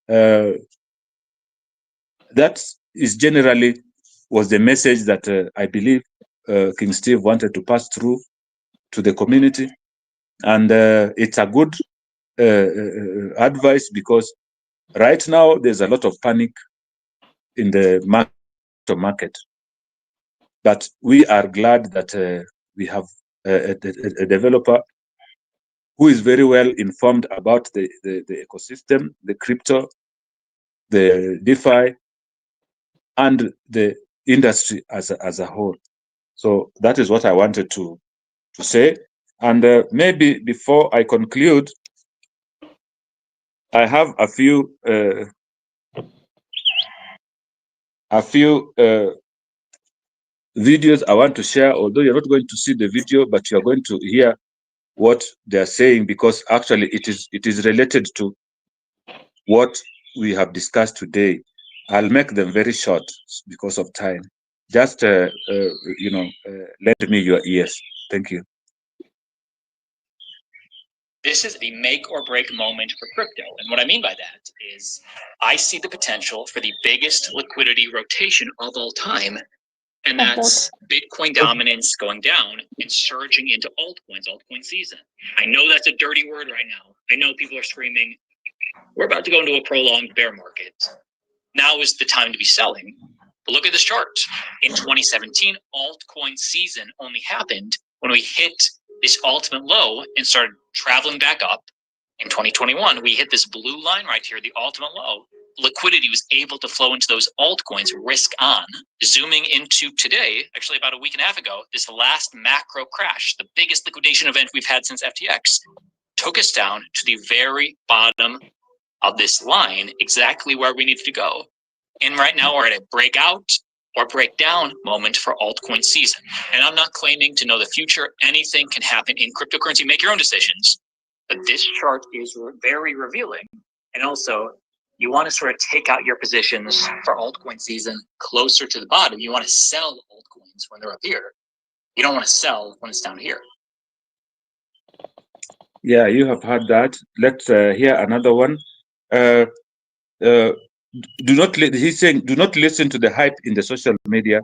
that is generally was the message that I believe King Steve wanted to pass through to the community. And it's a good advice, because right now there's a lot of panic in the market. But we are glad that we have a developer who is very well informed about the ecosystem, the crypto, the DeFi, and the industry as a whole. So that is what I wanted to say. And maybe before I conclude, I have a few videos I want to share. Although you're not going to see the video, but you're going to hear what they're saying, because actually it is related to what we have discussed today. I'll make them very short because of time. Just lend me your ears. Thank you. This is the make or break moment for crypto. And what I mean by that is I see the potential for the biggest liquidity rotation of all time. And that's Bitcoin dominance going down and surging into altcoin season. I know that's a dirty word right now. I know people are screaming, we're about to go into a prolonged bear market. Now is the time to be selling. But look at this chart. In 2017, altcoin season only happened when we hit this ultimate low and started traveling back up. In 2021, we hit this blue line right here, the ultimate low. Liquidity was able to flow into those altcoins risk on. Zooming into today, actually about a week and a half ago, this last macro crash, the biggest liquidation event we've had since FTX, took us down to the very bottom of this line, exactly where we needed to go. And right now we're at a breakout or breakdown moment for altcoin season. And I'm not claiming to know the future. Anything can happen in cryptocurrency. Make your own decisions. But this chart is very revealing. And also, you want to sort of take out your positions for altcoin season closer to the bottom. You want to sell altcoins when they're up here. You don't want to sell when it's down here. Yeah, you have heard that. Let's hear another one. He's saying, do not listen to the hype in the social media.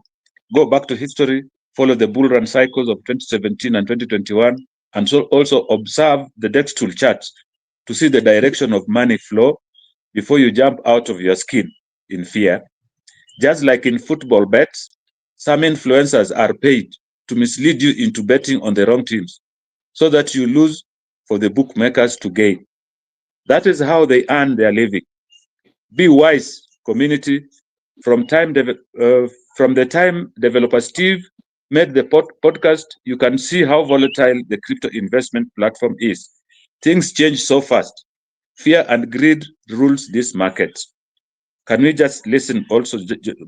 Go back to history, follow the bull run cycles of 2017 and 2021, and so also observe the DEX tool charts to see the direction of money flow before you jump out of your skin in fear. Just like in football bets, some influencers are paid to mislead you into betting on the wrong teams so that you lose for the bookmakers to gain. That is how they earn their living. Be wise, community. From the time developer Steve made the podcast, you can see how volatile the crypto investment platform is. Things change so fast. Fear and greed rules this market. Can we just listen also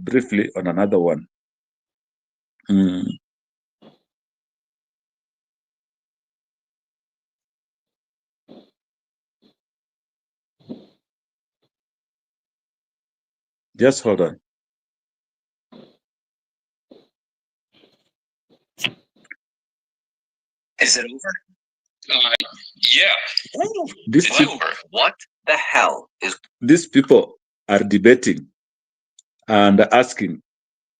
briefly on another one? Just hold on. Is it over? Yeah. It's over. What the hell is... These people are debating and asking,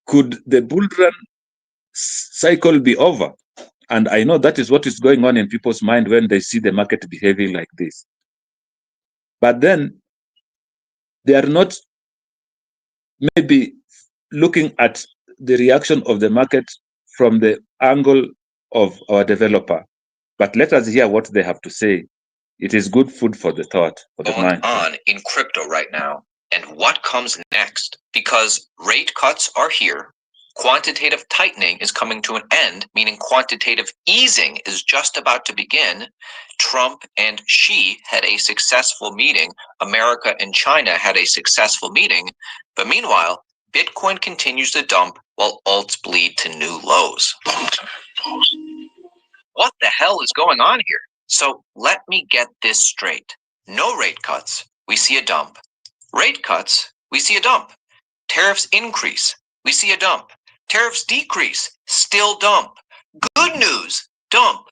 could the bull run cycle be over? And I know that is what is going on in people's mind when they see the market behaving like this. But then they are not maybe looking at the reaction of the market from the angle of our developer. But let us hear what they have to say. It is good food for the thought, for the mind. On in crypto right now, and what comes next? Because rate cuts are here. Quantitative tightening is coming to an end, meaning quantitative easing is just about to begin. Trump and Xi had a successful meeting. America and China had a successful meeting. But meanwhile, Bitcoin continues to dump while alts bleed to new lows. What the hell is going on here? So let me get this straight. No rate cuts, we see a dump. Rate cuts, we see a dump. Tariffs increase, we see a dump. Tariffs decrease, still dump. Good news, dump.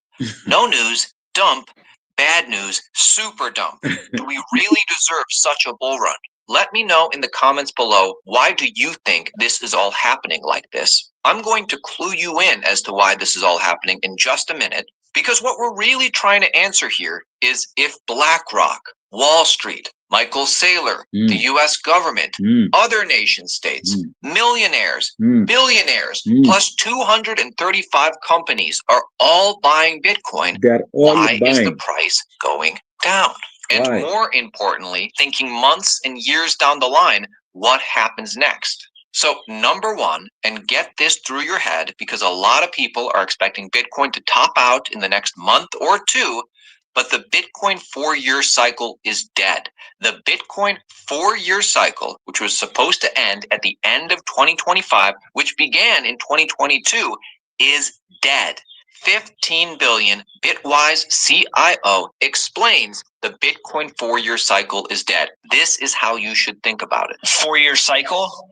No news, dump. Bad news, super dump. Do we really deserve such a bull run? Let me know in the comments below, why do you think this is all happening like this? I'm going to clue you in as to why this is all happening in just a minute, because what we're really trying to answer here is if BlackRock, Wall Street, Michael Saylor, the US government, other nation states, millionaires, billionaires, plus 235 companies are all buying Bitcoin, why is the price going down? And more importantly, thinking months and years down the line, what happens next? So number one, and get this through your head, because a lot of people are expecting Bitcoin to top out in the next month or two, but the Bitcoin 4-year cycle is dead. The Bitcoin 4-year cycle, which was supposed to end at the end of 2025, which began in 2022, is dead. 15 billion Bitwise CIO explains the Bitcoin 4-year cycle is dead. This is how you should think about it. 4-year cycle?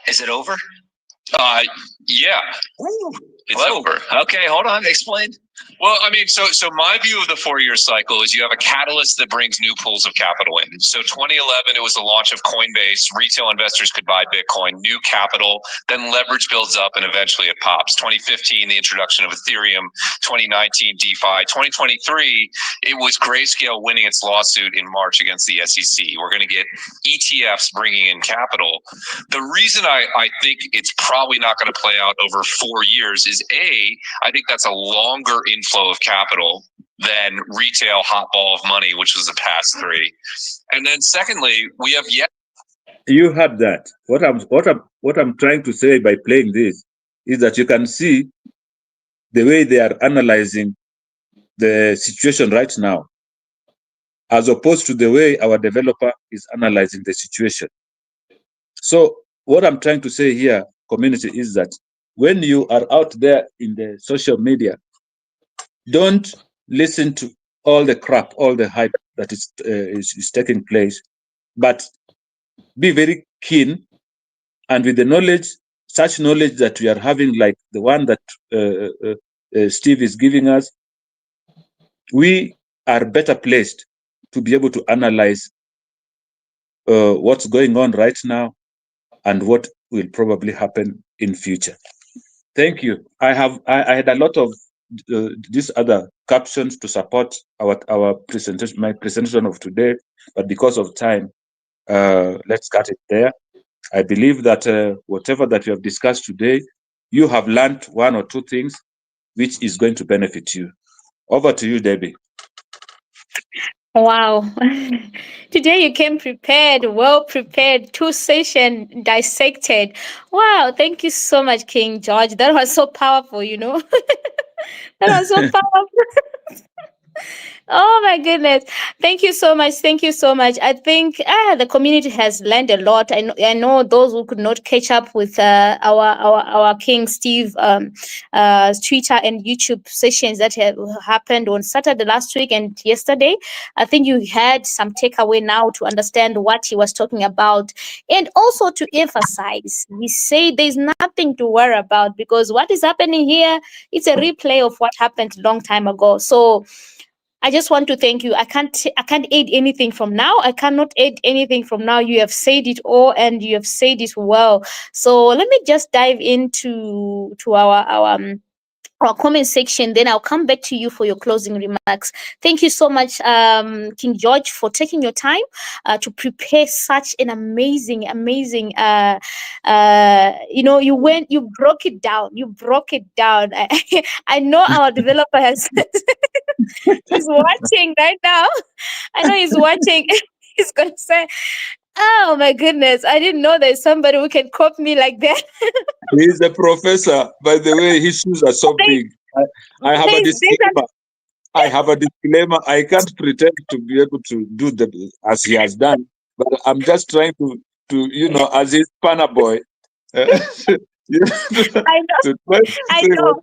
Is it over? Yeah. It's over. Okay, hold on. Explain. Well, I mean, so my view of the 4-year cycle is you have a catalyst that brings new pools of capital in. So 2011, it was the launch of Coinbase. Retail investors could buy Bitcoin, new capital, then leverage builds up and eventually it pops. 2015, the introduction of Ethereum. 2019, DeFi. 2023, it was Grayscale winning its lawsuit in March against the SEC. We're going to get ETFs bringing in capital. The reason I think it's probably not going to play out over 4 years is I think that's a longer inflow of capital than retail hot ball of money, which was the past 3. And then secondly, we have yet. You heard that. What I'm trying to say by playing this is that you can see the way they are analyzing the situation right now, as opposed to the way our developer is analyzing the situation. So what I'm trying to say here, community, is that when you are out there in the social media, don't listen to all the crap, all the hype that is taking place, but be very keen, and with the knowledge, such knowledge that we are having, like the one that Steve is giving us, we are better placed to be able to analyze what's going on right now and what will probably happen in future. Thank you. I had a lot of these other captions to support our presentation, my presentation of today, but because of time, let's cut it there. I believe that whatever that we have discussed today, you have learned one or two things which is going to benefit you. Over to you, Debbie. Wow. Today you came prepared, well prepared, two session dissected. Wow. Thank you so much, King George. That was so powerful, That was so powerful. Oh my goodness. Thank you so much. Thank you so much. I think the community has learned a lot. I know those who could not catch up with our King Steve Twitter and YouTube sessions that have happened on Saturday last week and yesterday. I think you had some takeaway now to understand what he was talking about, and also to emphasize, he said there's nothing to worry about because what is happening here, it's a replay of what happened a long time ago. So I just want to thank you. I can't add anything from now. I cannot add anything from now. You have said it all and you have said it well. So let me just dive into our comment section, then I'll come back to you for your closing remarks. Thank you so much, King George, for taking your time to prepare such an amazing you broke it down. I know our developer has he's watching right now. I know he's watching. He's gonna say, oh my goodness, I didn't know there's somebody who can copy me like that. He's a professor. By the way, his shoes are so big. I have a disclaimer. I can't pretend to be able to do as he has done, but I'm just trying to as his spanner boy, to I know. try to I say know.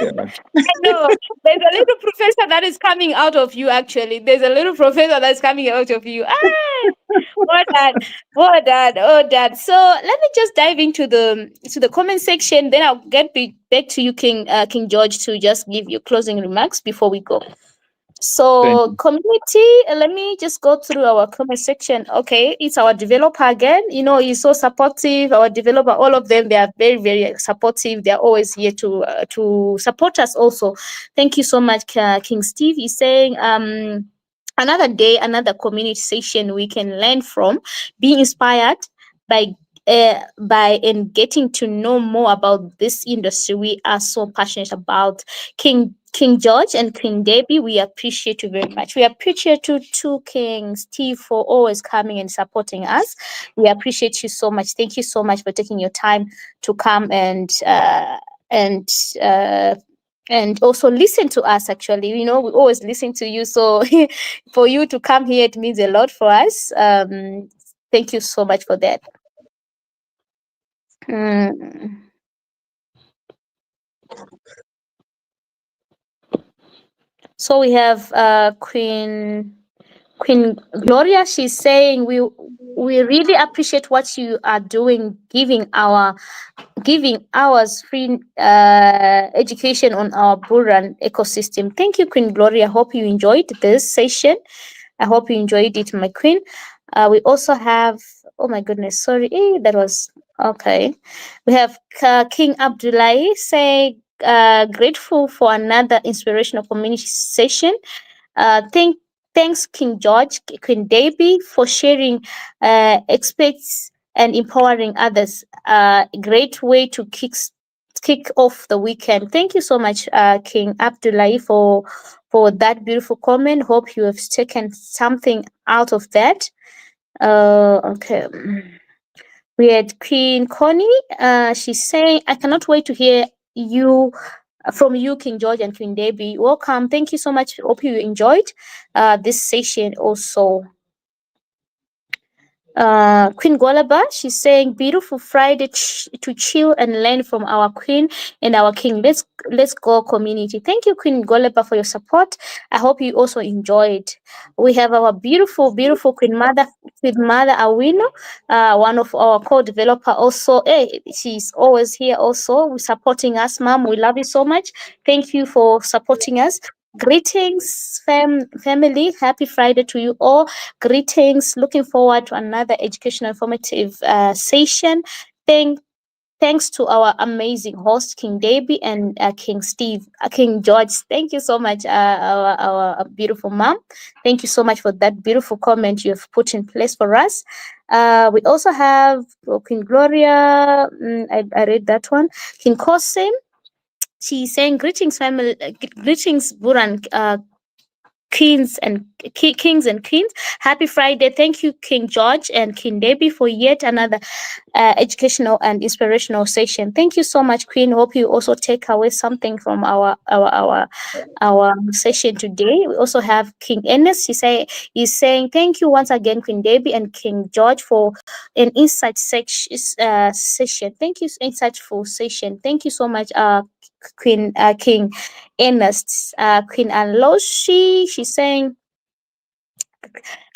yeah. I know. There's a little professor that is coming out of you, actually. There's a little professor that's coming out of you. Well done. Well done. Oh, done. So let me just dive into the comment section. Then I'll get back to you, King George, to just give you closing remarks before we go. So community, let me just go through our comment section. Okay, it's our developer again. He's so supportive. Our developer, all of them, they are very, very supportive. They are always here to support us. Also, thank you so much, King Steve. He's saying, another day, another community session we can learn from, be inspired by and getting to know more about this industry we are so passionate about. King George and King Deby, we appreciate you very much. We appreciate you too, King Steve, for always coming and supporting us. We appreciate you so much. Thank you so much for taking your time to come and also listen to us. Actually, we always listen to you. So for you to come here, it means a lot for us. Thank you so much for that. So we have Queen Gloria. She's saying we really appreciate what you are doing, giving our free education on our Bullrun ecosystem. Thank you, Queen Gloria. I hope you enjoyed this session. I hope you enjoyed it, my queen. We also have, oh my goodness, sorry, that was okay. We have King Abdullahi saying, grateful for another inspirational community session. Thanks, King George, Queen Deby, for sharing experts and empowering others. Great way to kick off the weekend. Thank you so much, King Abdullahi, for that beautiful comment. Hope you have taken something out of that. Okay. We had Queen Connie. She's saying, I cannot wait to hear from you, King George and Queen Deby. Welcome. Thank you so much. Hope you enjoyed this session also. Queen Golaba, she's saying beautiful Friday to chill and learn from our queen and our king. Let's go community. Thank you, Queen Golaba, for your support. I hope you also enjoyed. We have our beautiful Queen Mother Awino, one of our co-developer also. Hey, she's always here also supporting us, ma'am. We love you so much. Thank you for supporting us. Greetings, family. Happy Friday to you all. Greetings. Looking forward to another educational informative session. Thanks to our amazing host, King Deby and King George. Thank you so much, our beautiful mom. Thank you so much for that beautiful comment you have put in place for us. We also have Queen Gloria. I read that one. King Kosim. She's saying greetings, family. Greetings, Buran. Kings and queens. Happy Friday. Thank you, King George and King Deby, for yet another educational and inspirational session. Thank you so much, Queen. Hope you also take away something from our session today. We also have King Ernest. He's saying thank you once again, Queen Deby and King George, for an session. Thank you, insightful session. Thank you so much, King Ernest. Queen Aloshi, she's saying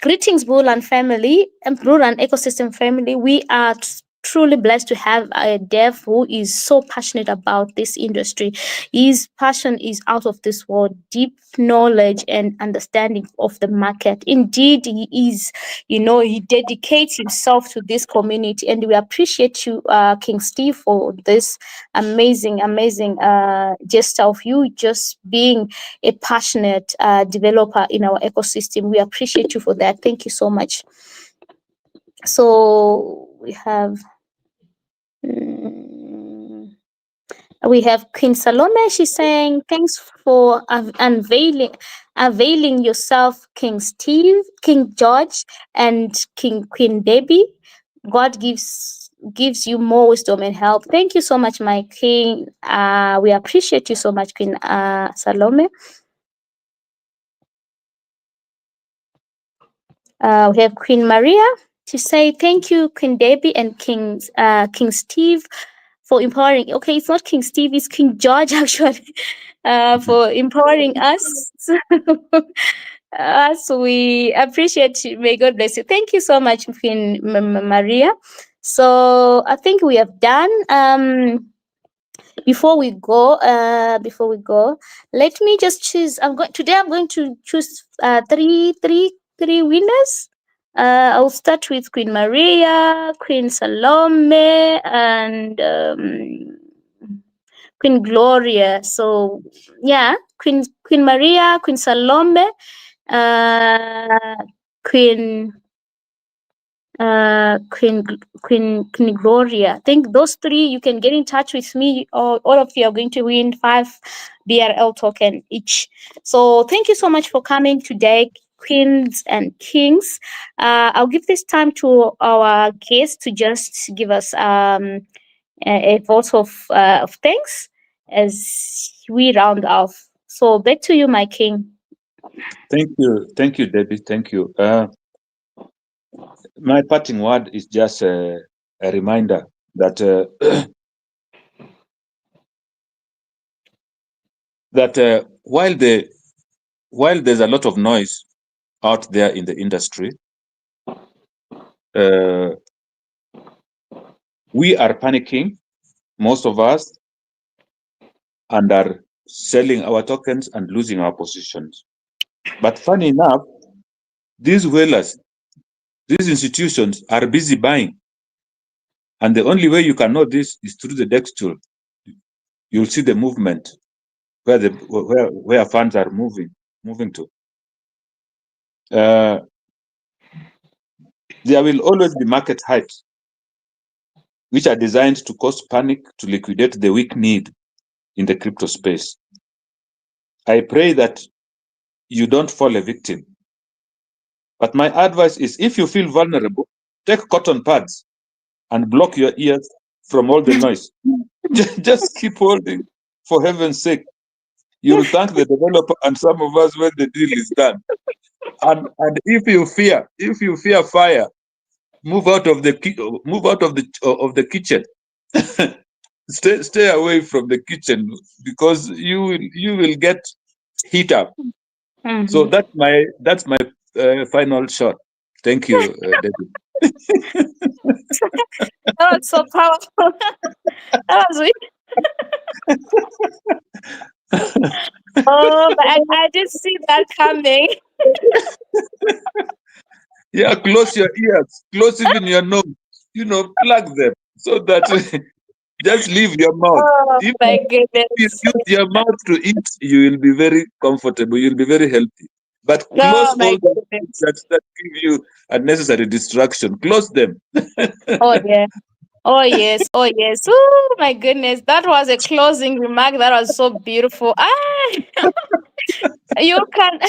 greetings, Bullrun family and Bullrun ecosystem family. We are truly blessed to have a dev who is so passionate about this industry. His passion is out of this world, deep knowledge and understanding of the market. Indeed, he is, he dedicates himself to this community, and we appreciate you, King Steve, for this amazing gesture of you just being a passionate developer in our ecosystem. We appreciate you for that. Thank you so much. So we have Queen Salome. She's saying thanks for availing yourself, King Steve, King George, and Queen Deby. God gives you more wisdom and help. Thank you so much, my king. We appreciate you so much, Queen Salome. We have Queen Maria to say thank you, Queen Deby and King Steve, for empowering. Okay, it's not King Steve, it's King George actually, for empowering us. So we appreciate you. May God bless you. Thank you so much, Queen Maria. So I think we have done. Before we go, let me just choose. I'm going to choose three winners. I'll start with Queen Maria, Queen Salome, and Queen Gloria. So yeah, Queen Maria, Queen Salome, Queen Queen Gloria. I think those three, you can get in touch with me. All of you are going to win 5 BRL token each. So thank you so much for coming today, queens and kings. I'll give this time to our guests to just give us a vote of thanks as we round off. So back to you, my king. Thank you, Deby. Thank you. My parting word is just a reminder that that while there's a lot of noise out there in the industry, we are panicking, most of us, and are selling our tokens and losing our positions. But funny enough, these whalers, these institutions are busy buying. And the only way you can know this is through the DEX tool. You'll see the movement where funds are moving to. There will always be market hypes, which are designed to cause panic to liquidate the weak need in the crypto space. I pray that you don't fall a victim. But my advice is, if you feel vulnerable, take cotton pads and block your ears from all the noise. Just keep holding, for heaven's sake. You'll thank the developer and some of us when the deal is done. And if you fear fire, move out of the kitchen. Stay away from the kitchen, because you will get heat up. So that's my final shot. Thank you, David. That was so powerful. That was really, oh, but I didn't see that coming. Yeah, close your ears, close even your nose. Plug them so that just leave your mouth. Oh If my you goodness. use your mouth to eat, you will be very comfortable. You'll be very healthy. But Oh close my all the things goodness. that give you unnecessary distraction. Close them. Oh yeah. Oh yes. Oh yes. Oh my goodness. That was a closing remark. That was so beautiful. You can.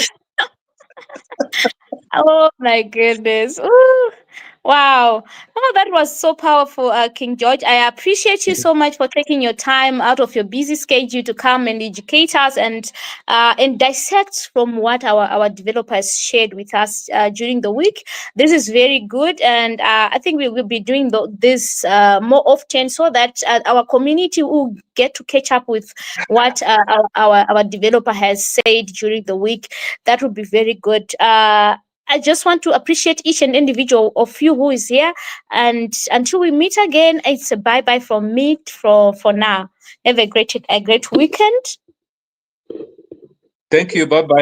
Oh my goodness. Ooh. Wow. Oh, that was so powerful, King George. I appreciate you so much for taking your time out of your busy schedule to come and educate us and dissect from what our developers shared with us during the week. This is very good, and I think we will be doing this more often so that our community will get to catch up with what our developer has said during the week. That would be very good. I just want to appreciate each and individual of you who is here. And until we meet again, it's a bye bye from me for now. Have a great weekend. Thank you. Bye bye.